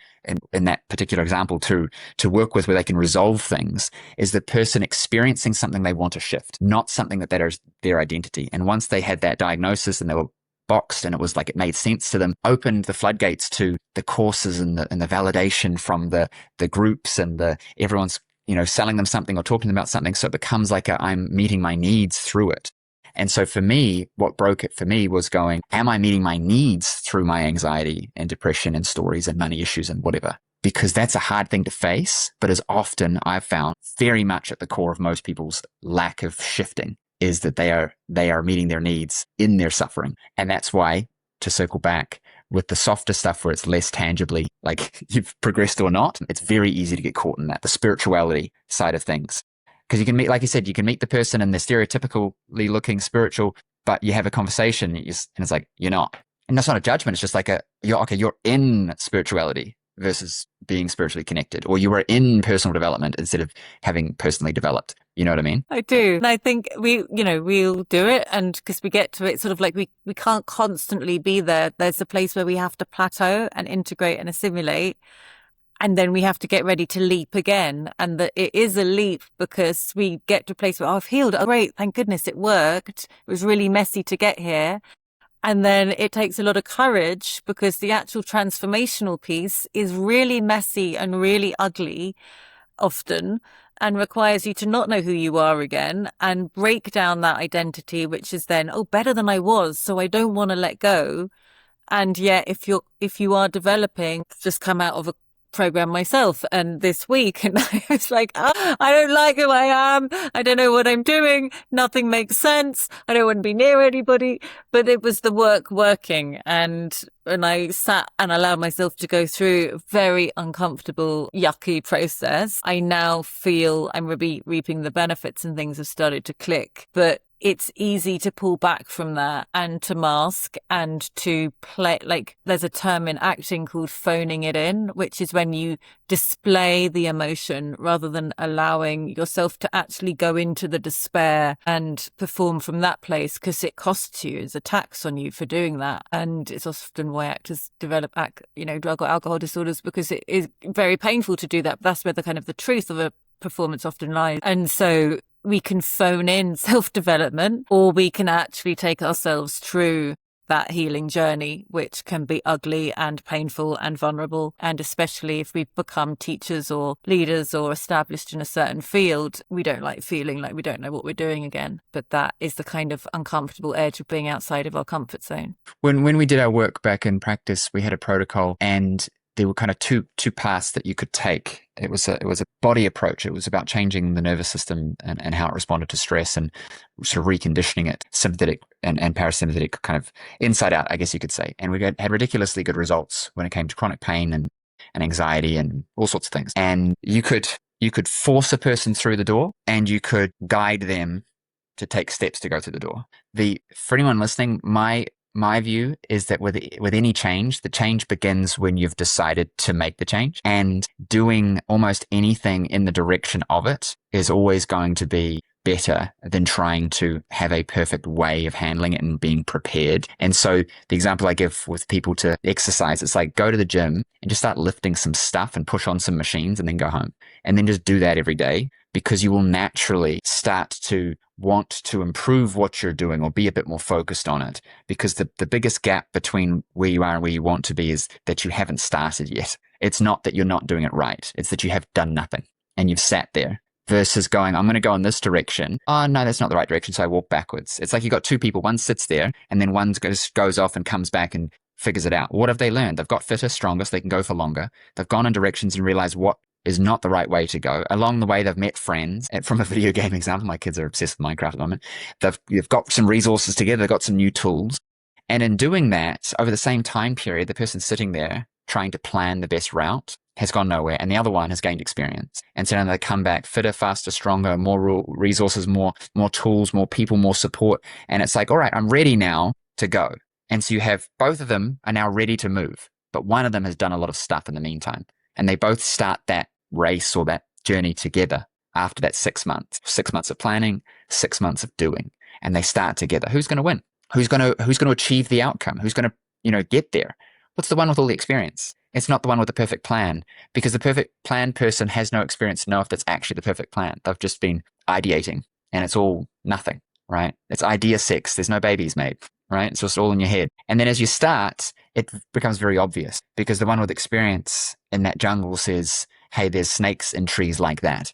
in that particular example, to work with where they can resolve things is the person experiencing something they want to shift, not something that is their identity. And once they had that diagnosis and they were boxed and it was like it made sense to them, opened the floodgates to the courses and the validation from the groups and everyone's, selling them something or talking about something. So it becomes like I'm meeting my needs through it. And so for me, what broke it for me was going, am I meeting my needs through my anxiety and depression and stories and money issues and whatever? Because that's a hard thing to face, but as often I've found very much at the core of most people's lack of shifting is that they are meeting their needs in their suffering. And that's why, to circle back, with the softer stuff where it's less tangibly like you've progressed or not, it's very easy to get caught in that, the spirituality side of things. Because you can meet, like you said, you can meet the person and they're stereotypically looking spiritual, but you have a conversation and it's like, you're not. And that's not a judgment. It's just like you're in spirituality versus being spiritually connected, or you were in personal development instead of having personally developed. You know what I mean? I do. And I think we'll do it. And because we get to it sort of like we can't constantly be there. There's a place where we have to plateau and integrate and assimilate. And then we have to get ready to leap again. And that it is a leap because we get to a place where I've healed. Oh, great. Thank goodness it worked. It was really messy to get here. And then it takes a lot of courage because the actual transformational piece is really messy and really ugly often, and requires you to not know who you are again and break down that identity, which is then, better than I was. So I don't want to let go. And yet if you are developing, just come out of a program myself and this week, and I was like, I don't like who I am. I don't know what I'm doing. Nothing makes sense. I don't want to be near anybody. But it was the work working. And when I sat and allowed myself to go through a very uncomfortable, yucky process, I now feel I'm reaping the benefits and things have started to click. But it's easy to pull back from that and to mask and to play. Like there's a term in acting called phoning it in, which is when you display the emotion rather than allowing yourself to actually go into the despair and perform from that place, because it costs you, it's a tax on you for doing that. And it's often why actors develop drug or alcohol disorders, because it is very painful to do that. But that's where the kind of the truth of a performance often lies. And so we can phone in self-development, or we can actually take ourselves through that healing journey, which can be ugly and painful and vulnerable. And especially if we've become teachers or leaders or established in a certain field, we don't like feeling like we don't know what we're doing again. But that is the kind of uncomfortable edge of being outside of our comfort zone. When we did our work back in practice, we had a protocol, and there were kind of two paths that you could take. It was a body approach. It was about changing the nervous system and how it responded to stress and sort of reconditioning it, sympathetic and parasympathetic, kind of inside out, I guess you could say. And we had ridiculously good results when it came to chronic pain and anxiety and all sorts of things. And you could force a person through the door, and you could guide them to take steps to go through the door. For anyone listening, my view is that with any change, the change begins when you've decided to make the change, and doing almost anything in the direction of it is always going to be better than trying to have a perfect way of handling it and being prepared. And so the example I give with people to exercise, it's like go to the gym and just start lifting some stuff and push on some machines and then go home. And then just do that every day, because you will naturally start to want to improve what you're doing or be a bit more focused on it. Because the biggest gap between where you are and where you want to be is that you haven't started yet. It's not that you're not doing it right. It's that you have done nothing and you've sat there. Versus going, I'm going to go in this direction. Oh, no, that's not the right direction. So I walk backwards. It's like you've got two people. One sits there and then one goes off and comes back and figures it out. What have they learned? They've got fitter, stronger, so they can go for longer. They've gone in directions and realized what is not the right way to go. Along the way, they've met friends. From a video game example, my kids are obsessed with Minecraft at the moment. They've got some resources together. They've got some new tools. And in doing that, over the same time period, the person sitting there trying to plan the best route has gone nowhere, and the other one has gained experience. And so now they come back fitter, faster, stronger, more resources, more tools, more people, more support. And it's like, all right, I'm ready now to go. And so you have both of them are now ready to move, but one of them has done a lot of stuff in the meantime. And they both start that race or that journey together. after that 6 months of planning, 6 months of doing, and they start together. Who's going to win? Who's going to achieve the outcome? Who's going to, get there? What's the one with all the experience? It's not the one with the perfect plan, because the perfect plan person has no experience to know if that's actually the perfect plan. They've just been ideating, and it's all nothing, right? It's idea sex. There's no babies made, right? It's just all in your head. And then as you start, it becomes very obvious, because the one with experience in that jungle says, hey, there's snakes in trees like that.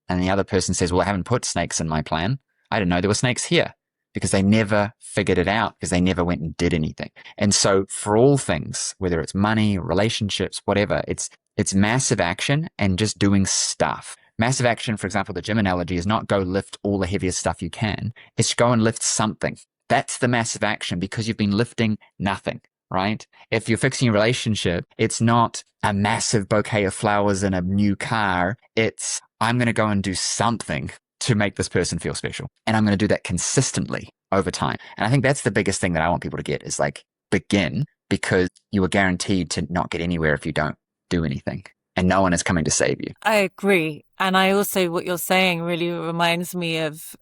And the other person says, well, I haven't put snakes in my plan. I didn't know there were snakes here, because they never figured it out, because they never went and did anything. And so for all things, whether it's money, relationships, whatever, it's massive action and just doing stuff. Massive action, for example, the gym analogy is not go lift all the heaviest stuff you can. It's go and lift something. That's the massive action, because you've been lifting nothing, right? If you're fixing a relationship, it's not a massive bouquet of flowers and a new car. It's, I'm going to go and do something to make this person feel special. And I'm going to do that consistently over time. And I think that's the biggest thing that I want people to get is like, begin, because you are guaranteed to not get anywhere if you don't do anything. And no one is coming to save you. I agree. And I also, what you're saying really reminds me of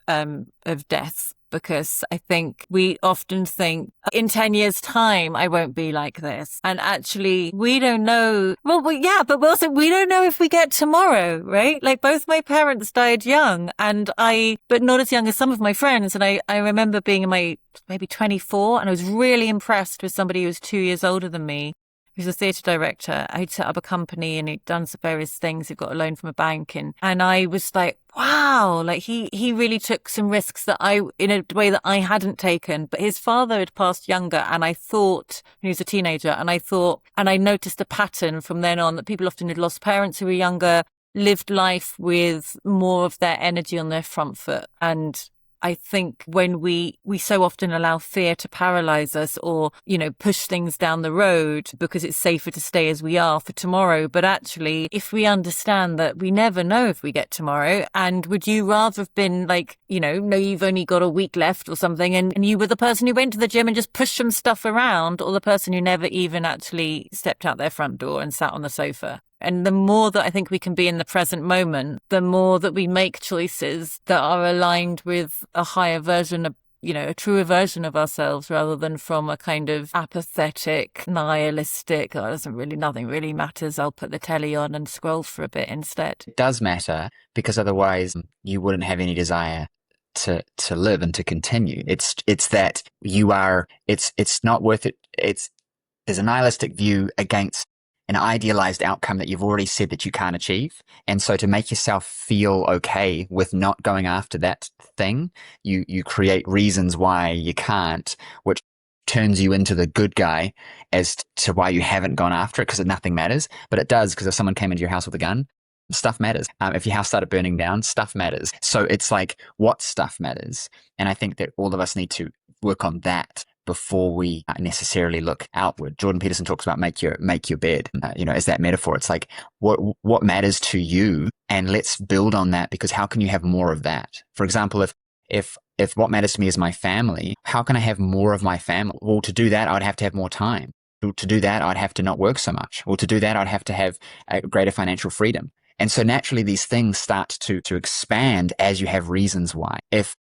death, because I think we often think in 10 years time, I won't be like this. And actually we don't know. Well, yeah, but we don't know if we get tomorrow, right? Like both my parents died young but not as young as some of my friends. And I remember being in my maybe 24, and I was really impressed with somebody who was 2 years older than me. He was a theatre director. He'd set up a company and he'd done some various things. He'd got a loan from a bank. And I was like, wow, like he really took some risks in a way that I hadn't taken. But his father had passed younger. And I thought, when he was a teenager, and I noticed a pattern from then on that people often had lost parents who were younger, lived life with more of their energy on their front foot. And I think when we so often allow fear to paralyze us, or, push things down the road because it's safer to stay as we are for tomorrow. But actually, if we understand that we never know if we get tomorrow, and would you rather have been like, no, you've only got a week left or something, and you were the person who went to the gym and just pushed some stuff around, or the person who never even actually stepped out their front door and sat on the sofa? And the more that I think we can be in the present moment, the more that we make choices that are aligned with a higher version of, a truer version of ourselves, rather than from a kind of apathetic, nihilistic, nothing really matters, I'll put the telly on and scroll for a bit instead. It does matter, because otherwise you wouldn't have any desire to live and to continue. It's that it's not worth it. There's a nihilistic view against an idealized outcome that you've already said that you can't achieve. And so to make yourself feel okay with not going after that thing, you create reasons why you can't, which turns you into the good guy as to why you haven't gone after it, because nothing matters. But it does, because if someone came into your house with a gun, stuff matters. If your house started burning down, stuff matters. So it's like, what stuff matters? And I think that all of us need to work on that before we necessarily look outward. Jordan Peterson talks about make your bed, as that metaphor. It's like, what matters to you, and let's build on that, because how can you have more of that? For example, if what matters to me is my family, how can I have more of my family? Well, to do that, I'd have to have more time. To do that, I'd have to not work so much. Well, to do that, I'd have to have a greater financial freedom. And so naturally, these things start to expand as you have reasons why. If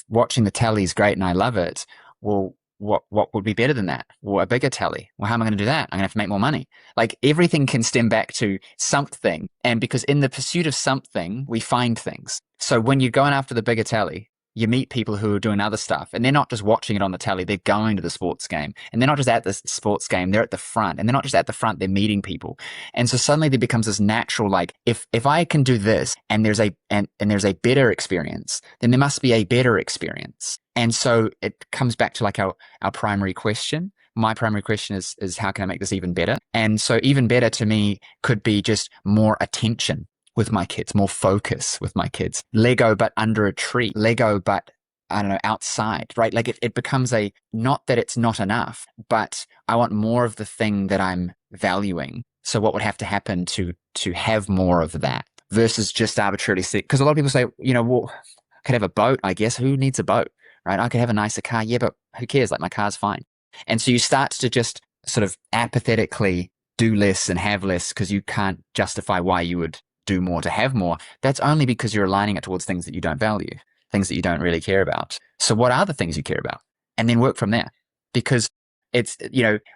watching the telly is great and I love it, well, what would be better than that? Well, a bigger telly. Well, how am I going to do that? I'm going to have to make more money. Like, everything can stem back to something. And because in the pursuit of something, we find things. So when you're going after the bigger telly, you meet people who are doing other stuff, and they're not just watching it on the telly, they're going to the sports game. And they're not just at the sports game, they're at the front. And they're not just at the front, they're meeting people. And so suddenly there becomes this natural, like, if I can do this and there's a better experience, then there must be a better experience. And so it comes back to like our primary question. My primary question is how can I make this even better? And so even better to me could be just more attention with my kids, more focus with my kids. Lego, but under a tree. Lego, but I don't know, outside, right? Like it becomes not that it's not enough, but I want more of the thing that I'm valuing. So what would have to happen to have more of that versus just arbitrarily sit? Because a lot of people say, well, I could have a boat, I guess. Who needs a boat, right? I could have a nicer car. Yeah, but who cares? Like, my car's fine. And so you start to just sort of apathetically do less and have less because you can't justify why you would do more, to have more, that's only because you're aligning it towards things that you don't value, things that you don't really care about. So what are the things you care about? And then work from there. Because it's,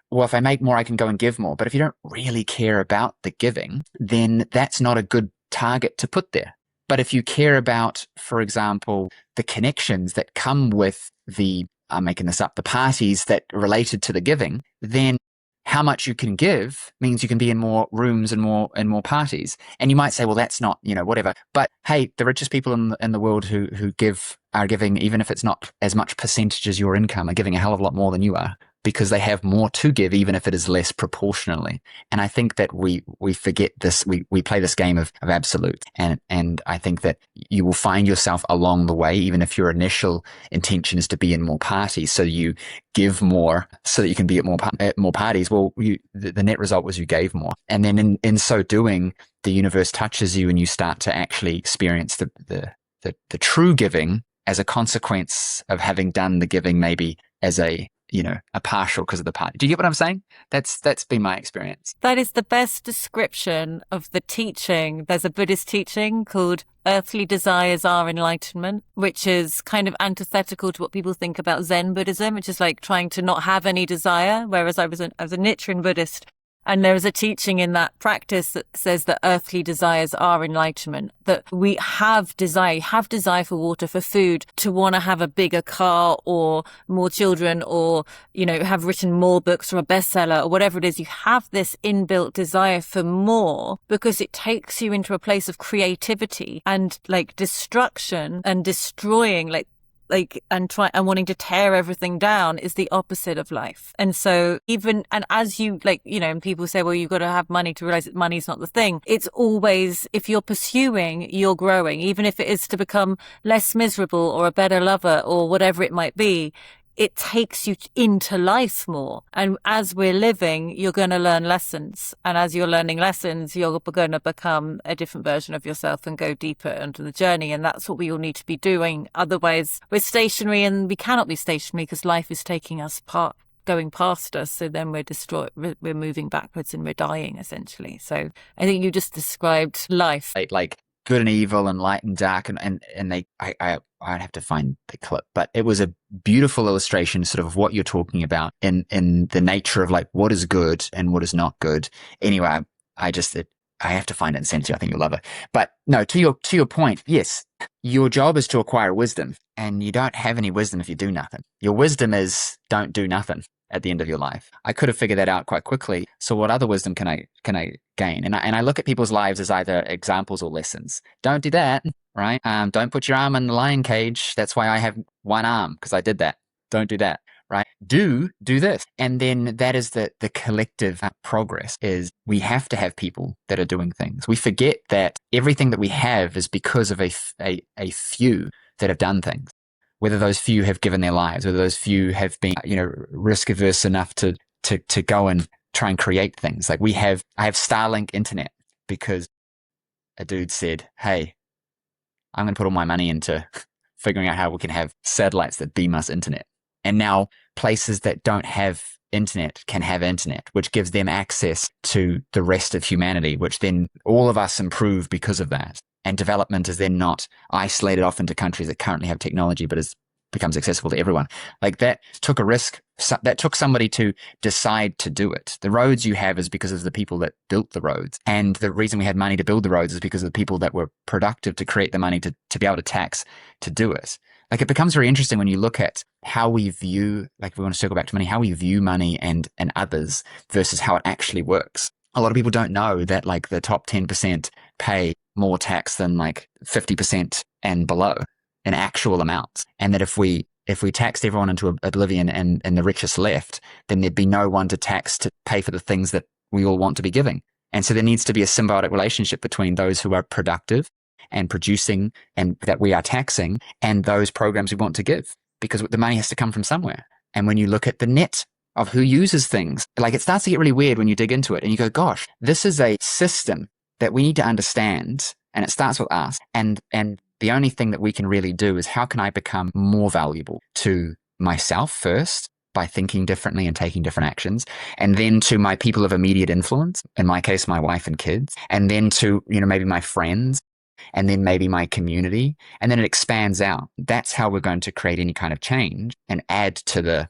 well, if I make more, I can go and give more. But if you don't really care about the giving, then that's not a good target to put there. But if you care about, for example, the connections that come with I'm making this up, the parties that are related to the giving, then how much you can give means you can be in more rooms and more parties. And you might say, well, that's not, whatever. But hey, the richest people in the world who are giving, even if it's not as much percentage as your income, are giving a hell of a lot more than you are, because they have more to give, even if it is less proportionally. And I think that we forget this. We play this game of absolute. And I think that you will find yourself along the way, even if your initial intention is to be in more parties. So you give more so that you can be at more parties. Well, the net result was you gave more. And then in so doing, the universe touches you and you start to actually experience the true giving as a consequence of having done the giving, maybe as a partial because of the party. Do you get what I'm saying? That's been my experience. That is the best description of the teaching. There's a Buddhist teaching called earthly desires are enlightenment, which is kind of antithetical to what people think about Zen Buddhism, which is like trying to not have any desire. Whereas I was a Nichiren Buddhist, and there is a teaching in that practice that says that earthly desires are enlightenment, that we have desire for water, for food, to want to have a bigger car or more children, or, have written more books or a bestseller or whatever it is. You have this inbuilt desire for more because it takes you into a place of creativity and like destruction and destroying, and wanting to tear everything down is the opposite of life. And so and as you and people say, well, you've got to have money to realize that money's not the thing. It's always, if you're pursuing, you're growing, even if it is to become less miserable or a better lover or whatever it might be. It takes you into life more. And as we're living, you're going to learn lessons. And as you're learning lessons, you're going to become a different version of yourself and go deeper into the journey. And that's what we all need to be doing. Otherwise, we're stationary, and we cannot be stationary because life is taking us going past us. So then we're destroyed. We're moving backwards and we're dying, essentially. So I think you just described life. Like good and evil and light and dark. I'd have to find the clip, but it was a beautiful illustration sort of what you're talking about in the nature of like what is good and what is not good. Anyway, I have to find it and send it to you. I think you'll love it. But no, to your point, yes, your job is to acquire wisdom, and you don't have any wisdom if you do nothing. Your wisdom is don't do nothing at the end of your life. I could have figured that out quite quickly. So what other wisdom can I gain? And I look at people's lives as either examples or lessons. Don't do that, right? Don't put your arm in the lion cage. That's why I have one arm, because I did that. Don't do that, right? Do this. And then that is the collective progress. Is we have to have people that are doing things. We forget that everything that we have is because of a few that have done things. Whether those few have given their lives, whether those few have been, risk averse enough to go and try and create things. Like I have Starlink internet because a dude said, hey, I'm going to put all my money into figuring out how we can have satellites that beam us internet. And now places that don't have internet can have internet, which gives them access to the rest of humanity, which then all of us improve because of that. And development is then not isolated off into countries that currently have technology, but becomes accessible to everyone. Like that took a risk. That took somebody to decide to do it. The roads you have is because of the people that built the roads. And the reason we had money to build the roads is because of the people that were productive to create the money to be able to tax to do it. Like it becomes very interesting when you look at how we view, like we want to circle back to money, how we view money and others versus how it actually works. A lot of people don't know that like the top 10% pay more tax than like 50% and below in actual amounts. And that if we taxed everyone into oblivion and the richest left, then there'd be no one to tax to pay for the things that we all want to be giving. And so there needs to be a symbiotic relationship between those who are productive and producing and that we are taxing and those programs we want to give, because the money has to come from somewhere. And when you look at the net of who uses things, like it starts to get really weird when you dig into it and you go, gosh, this is a system that we need to understand, and it starts with us. And the only thing that we can really do is how can I become more valuable to myself first by thinking differently and taking different actions. And then to my people of immediate influence, in my case, my wife and kids, and then to, maybe my friends, and then maybe my community, and then it expands out. That's how we're going to create any kind of change and add to the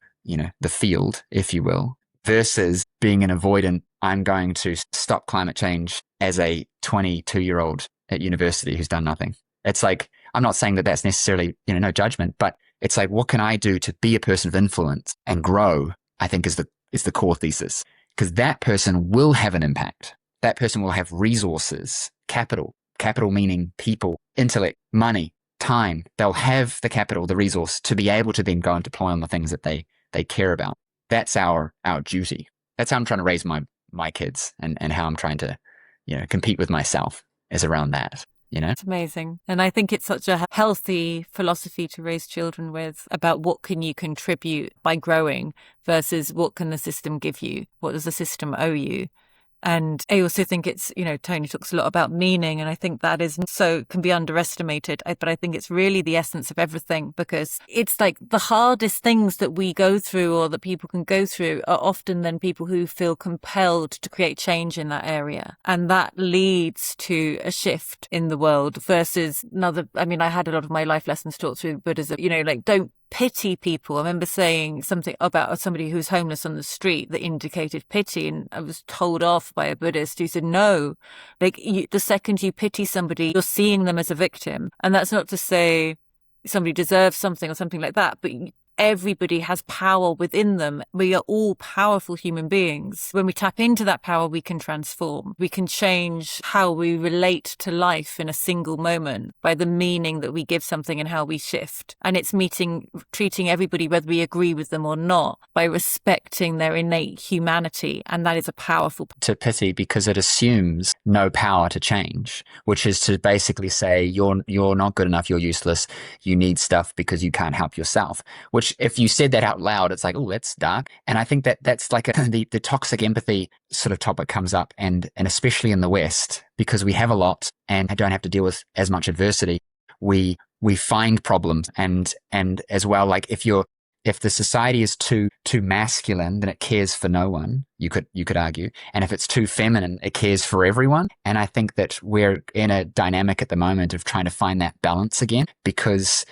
field, if you will, versus being an avoidant. I'm going to stop climate change as a 22-year-old at university who's done nothing. It's like, I'm not saying that that's necessarily, no judgment, but it's like, what can I do to be a person of influence and grow? I think is the core thesis, because that person will have an impact. That person will have resources, capital meaning people, intellect, money, time. They'll have the capital, the resource to be able to then go and deploy on the things that they care about. That's our duty. That's how I'm trying to raise my kids, and how I'm trying to, compete with myself is around that. It's amazing. And I think it's such a healthy philosophy to raise children with, about what can you contribute by growing versus what can the system give you? What does the system owe you? And I also think it's, Tony talks a lot about meaning, and I think that can be underestimated. But I think it's really the essence of everything, because it's like the hardest things that we go through or that people can go through are often then people who feel compelled to create change in that area. And that leads to a shift in the world versus I had a lot of my life lessons taught through Buddhism, don't pity people. I remember saying something about somebody who's homeless on the street that indicated pity, and I was told off by a Buddhist who said, no, the second you pity somebody, you're seeing them as a victim. And that's not to say somebody deserves something or something like that, but everybody has power within them. We are all powerful human beings. When we tap into that power, we can transform. We can change how we relate to life in a single moment by the meaning that we give something and how we shift. And it's treating everybody, whether we agree with them or not, by respecting their innate humanity. And that is a powerful. To pity, because it assumes no power to change, which is to basically say you're not good enough, you're useless, you need stuff because you can't help yourself, which if you said that out loud, it's like, oh, that's dark. And I think that's like the toxic empathy sort of topic comes up, and especially in the West, because we have a lot and don't have to deal with as much adversity. We find problems, and as well, like if the society is too masculine, then it cares for no one. You could argue, and if it's too feminine, it cares for everyone. And I think that we're in a dynamic at the moment of trying to find that balance again, because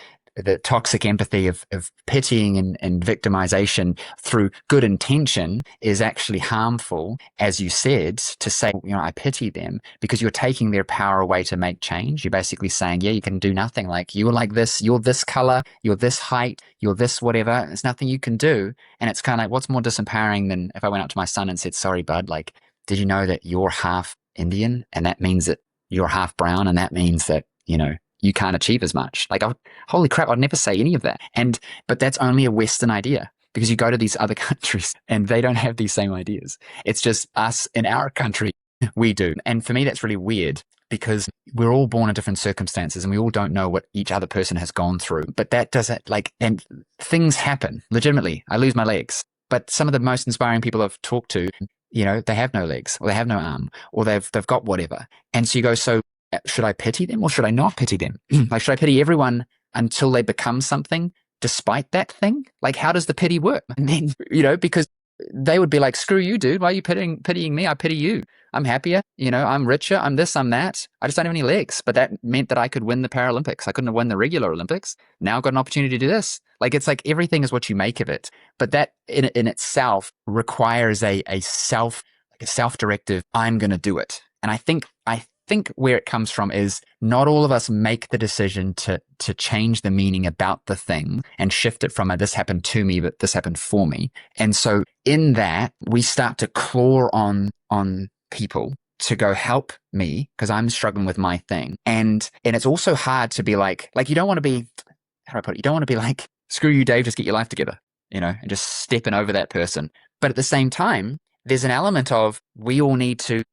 the toxic empathy of pitying and victimization through good intention is actually harmful, as you said, to say, I pity them, because you're taking their power away to make change. You're basically saying, yeah, you can do nothing. Like, you're like this, you're this color, you're this height, you're this whatever. There's nothing you can do. And it's kind of like, what's more disempowering than if I went up to my son and said, sorry, bud, like, did you know that you're half Indian? And that means that you're half brown. And that means that, you can't achieve as much. Like, holy crap, I'd never say any of that. But that's only a Western idea, because you go to these other countries and they don't have these same ideas. It's just us in our country, we do. And for me, that's really weird, because we're all born in different circumstances and we all don't know what each other person has gone through. But that doesn't and things happen legitimately. I lose my legs. But some of the most inspiring people I've talked to, they have no legs, or they have no arm, or they've got whatever. And so you go, so should I pity them or should I not pity them? Like, should I pity everyone until they become something despite that thing? Like, how does the pity work? And then, because they would be like, screw you, dude. Why are you pitying me? I pity you. I'm happier. I'm richer. I'm this, I'm that. I just don't have any legs. But that meant that I could win the Paralympics. I couldn't have won the regular Olympics. Now I've got an opportunity to do this. Like, it's like everything is what you make of it. But that in itself requires a self-directive, I'm going to do it. And I think where it comes from is not all of us make the decision to change the meaning about the thing and shift it from this happened to me, but this happened for me. And so in that, we start to claw on people to go help me because I'm struggling with my thing. And it's also hard to be like you don't want to be, how do I put it? You don't want to be like, screw you, Dave, just get your life together, and just stepping over that person. But at the same time, there's an element of we need to,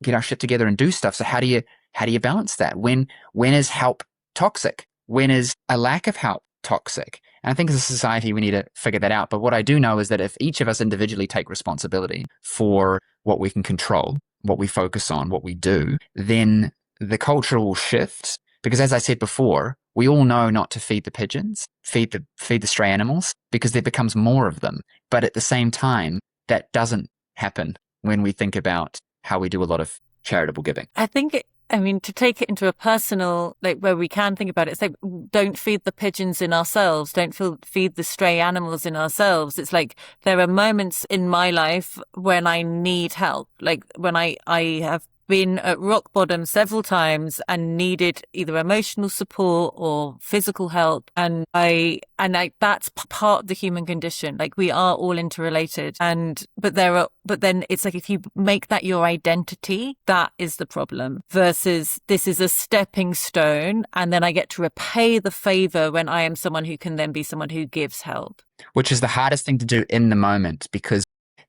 get our shit together and do stuff. So how do you balance that? When is help toxic? When is a lack of help toxic? And I think as a society, we need to figure that out. But what I do know is that if each of us individually take responsibility for what we can control, what we focus on, what we do, then the culture will shift. Because as I said before, We all know not to feed the pigeons, feed the stray animals, because there becomes more of them. But at the same time, that doesn't happen when we think about how we do a lot of charitable giving. I think to take it into a personal, like where we can think about it, it's like, don't feed the pigeons in ourselves. Don't feed the stray animals in ourselves. It's like, there are moments in my life when I need help. Like when I have been at rock bottom several times and needed either emotional support or physical help. And that's part of the human condition. Like, we are all interrelated. But then it's like, if you make that your identity, that is the problem, versus this is a stepping stone. And then I get to repay the favor when I am someone who can then be someone who gives help. Which is the hardest thing to do in the moment, because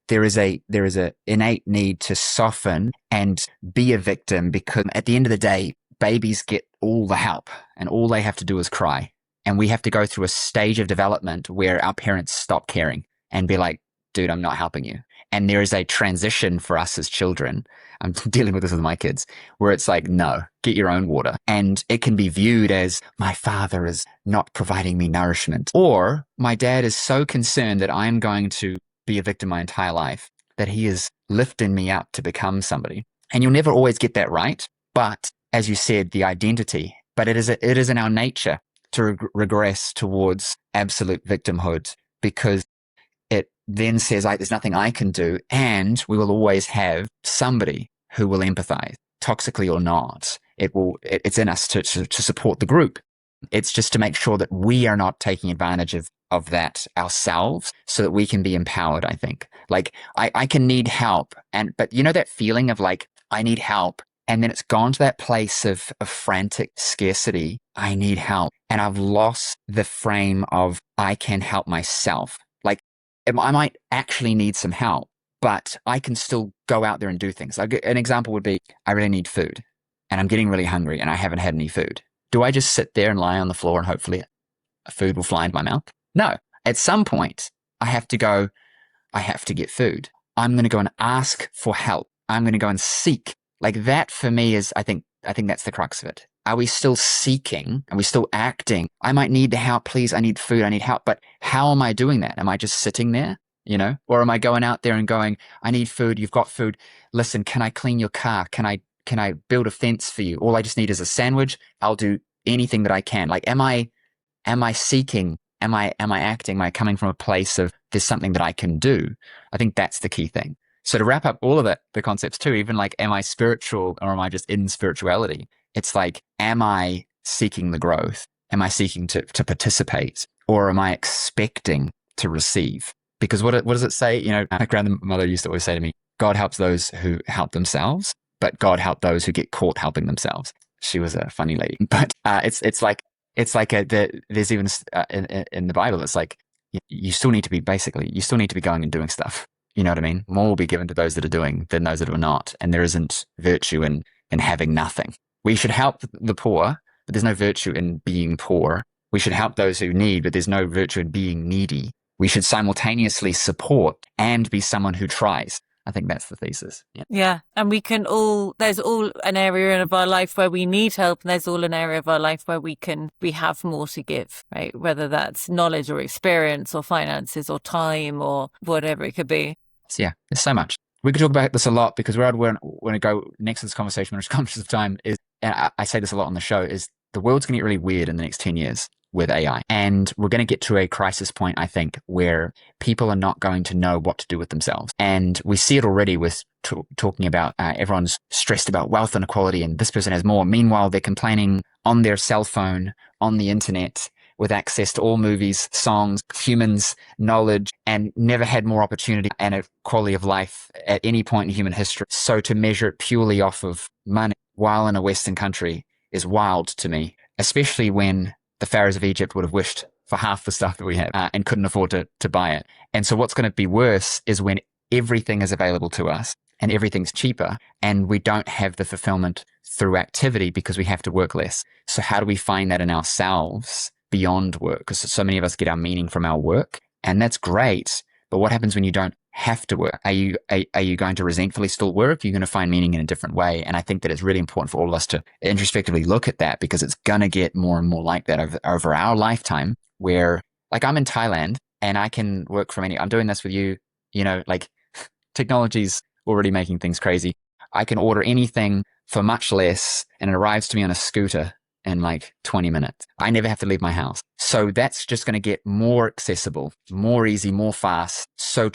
there is a innate need to soften and be a victim, because at the end of the day, babies get all the help and all they have to do is cry. And we have to go through a stage of development where our parents stop caring and be like, dude, I'm not helping you. And there is a transition for us as children. I'm dealing with this with my kids, where it's like, no, get your own water. And it can be viewed as, my father is not providing me nourishment, or my dad is so concerned that I'm going to be a victim my entire life that he is lifting me up to become somebody. And you'll never always get that right. But as you said, the identity, but it is in our nature to regress towards absolute victimhood, because it then says, there's nothing I can do. And we will always have somebody who will empathize, toxically or not. It's in us to support the group. It's just to make sure that we are not taking advantage of that ourselves, so that we can be empowered, I think. Like, I can need help. But you know that feeling of like, I need help. And then it's gone to that place of frantic scarcity. I need help. And I've lost the frame of, I can help myself. Like, I might actually need some help, but I can still go out there and do things. An example would be, I really need food and I'm getting really hungry and I haven't had any food. Do I just sit there and lie on the floor and hopefully food will fly into my mouth? No. At some point, I have to get food. I'm going to go and ask for help. I'm going to go and seek. Like, that for me is, I think that's the crux of it. Are we still seeking? Are we still acting? I might need the help, please. I need food. I need help. But how am I doing that? Am I just sitting there, or am I going out there and going, I need food. You've got food. Listen, can I clean your car? Can I build a fence for you? All I just need is a sandwich. I'll do anything that I can. Like, am I seeking? Am I acting? Am I coming from a place of, there's something that I can do? I think that's the key thing. So to wrap up all of the concepts too, even like, am I spiritual or am I just in spirituality? It's like, am I seeking the growth? Am I seeking to participate, or am I expecting to receive? Because what does it say? My grandmother used to always say to me, God helps those who help themselves, but God help those who get caught helping themselves. She was a funny lady, but there's even in the Bible, it's like, you still need to be going and doing stuff. You know what I mean? More will be given to those that are doing than those that are not. And there isn't virtue in having nothing. We should help the poor, but there's no virtue in being poor. We should help those who need, but there's no virtue in being needy. We should simultaneously support and be someone who tries. I think that's the thesis. Yeah. And there's all an area of our life where we need help, and there's all an area of our life where we have more to give, right? Whether that's knowledge or experience or finances or time or whatever it could be. So yeah, there's so much. We could talk about this a lot, because where I'd want to go next in this conversation, when I'm conscious of time, is, and I say this a lot on the show, is the world's going to get really weird in the next 10 years with AI. And we're going to get to a crisis point, I think, where people are not going to know what to do with themselves. And we see it already with talking about everyone's stressed about wealth inequality and this person has more. Meanwhile, they're complaining on their cell phone, on the internet, with access to all movies, songs, humans, knowledge, and never had more opportunity and a quality of life at any point in human history. So to measure it purely off of money while in a Western country is wild to me, especially when the pharaohs of Egypt would have wished for half the stuff that we have and couldn't afford to buy it. And so what's going to be worse is when everything is available to us and everything's cheaper and we don't have the fulfillment through activity because we have to work less. So how do we find that in ourselves beyond work? Because so many of us get our meaning from our work, and that's great. But what happens when you don't have to work? Are you going to resentfully still work? You're going to find meaning in a different way. And I think that it's really important for all of us to introspectively look at that, because it's going to get more and more like that over our lifetime, where like I'm in Thailand and I can work from I'm doing this with you, like technology's already making things crazy. I can order anything for much less and it arrives to me on a scooter in like 20 minutes. I never have to leave my house. So that's just going to get more accessible, more easy, more fast. So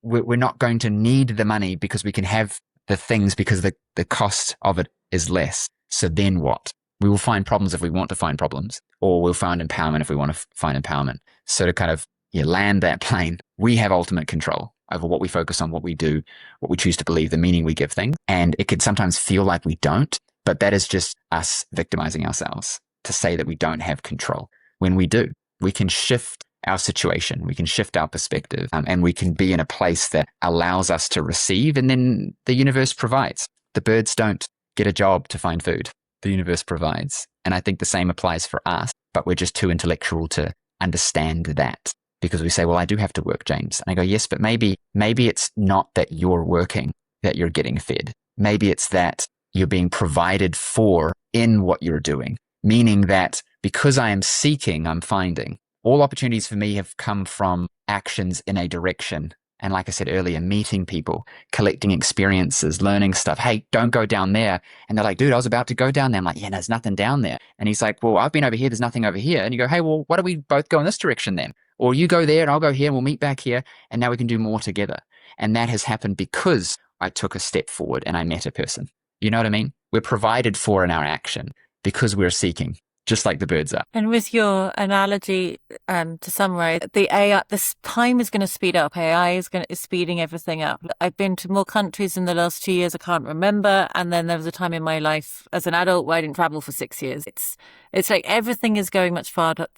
we're not going to need the money because we can have the things because the cost of it is less. So then what? We will find problems if we want to find problems, or we'll find empowerment if we want to find empowerment. So to kind of land that plane, we have ultimate control over what we focus on, what we do, what we choose to believe, the meaning we give things. And it can sometimes feel like we don't, but that is just us victimizing ourselves to say that we don't have control. When we do, we can shift our situation, we can shift our perspective, and we can be in a place that allows us to receive, and then the universe provides. The birds don't get a job to find food. The universe provides. And I think the same applies for us, but we're just too intellectual to understand that, because we say, well, I do have to work, James. And I go, yes, but maybe it's not that you're working, that you're getting fed. Maybe it's that you're being provided for in what you're doing, meaning that because I am seeking, I'm finding. All opportunities for me have come from actions in a direction. And like I said earlier, meeting people, collecting experiences, learning stuff. Hey, don't go down there. And they're like, dude, I was about to go down there. I'm like, yeah, there's nothing down there. And he's like, well, I've been over here. There's nothing over here. And you go, hey, well, why don't we both go in this direction then? Or you go there and I'll go here and we'll meet back here. And now we can do more together. And that has happened because I took a step forward and I met a person. You know what I mean? We're provided for in our action because we're seeking, just like the birds are. And with your analogy, to summarize, the AI, this time is going to speed up. AI is speeding everything up. I've been to more countries in the last 2 years I can't remember. And then there was a time in my life as an adult where I didn't travel for 6 years. It's like everything is going much farther.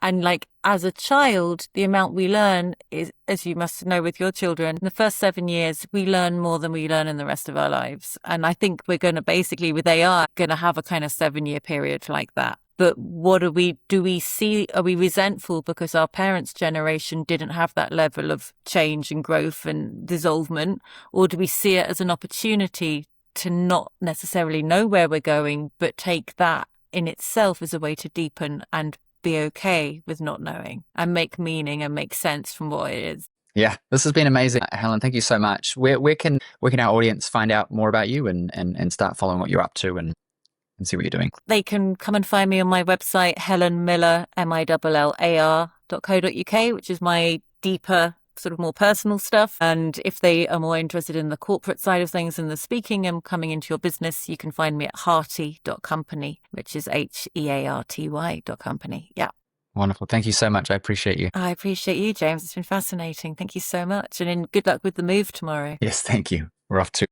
And like as a child, the amount we learn is, as you must know with your children, in the first 7 years, we learn more than we learn in the rest of our lives. And I think we're going to basically, with AI, going to have a kind of 7-year period like that. But what do we see? Are we resentful because our parents' generation didn't have that level of change and growth and dissolvement? Or do we see it as an opportunity to not necessarily know where we're going, but take that in itself as a way to deepen and be okay with not knowing and make meaning and make sense from what it is? Yeah, this has been amazing. Helen, thank you so much. Where can our audience find out more about you and start following what you're up to and see what you're doing? They can come and find me on my website, Helen Millar, millar.co.uk, which is my deeper, sort of more personal stuff. And if they are more interested in the corporate side of things and the speaking and coming into your business, you can find me at hearty.company, which is HEARTY.company. Yeah. Wonderful. Thank you so much. I appreciate you. I appreciate you, James. It's been fascinating. Thank you so much. And good luck with the move tomorrow. Yes, thank you. We're off to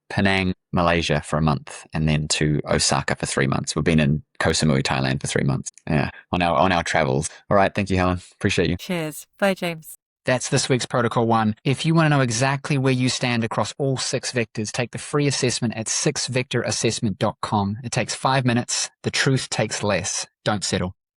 Penang, Malaysia for a month, and then to Osaka for 3 months. We've been in Koh Samui, Thailand for 3 months. Yeah, on our travels. All right. Thank you, Helen. Appreciate you. Cheers. Bye, James. That's this week's Protocol 1. If you want to know exactly where you stand across all 6 vectors, take the free assessment at 6vectorassessment.com. It takes 5 minutes. The truth takes less. Don't settle.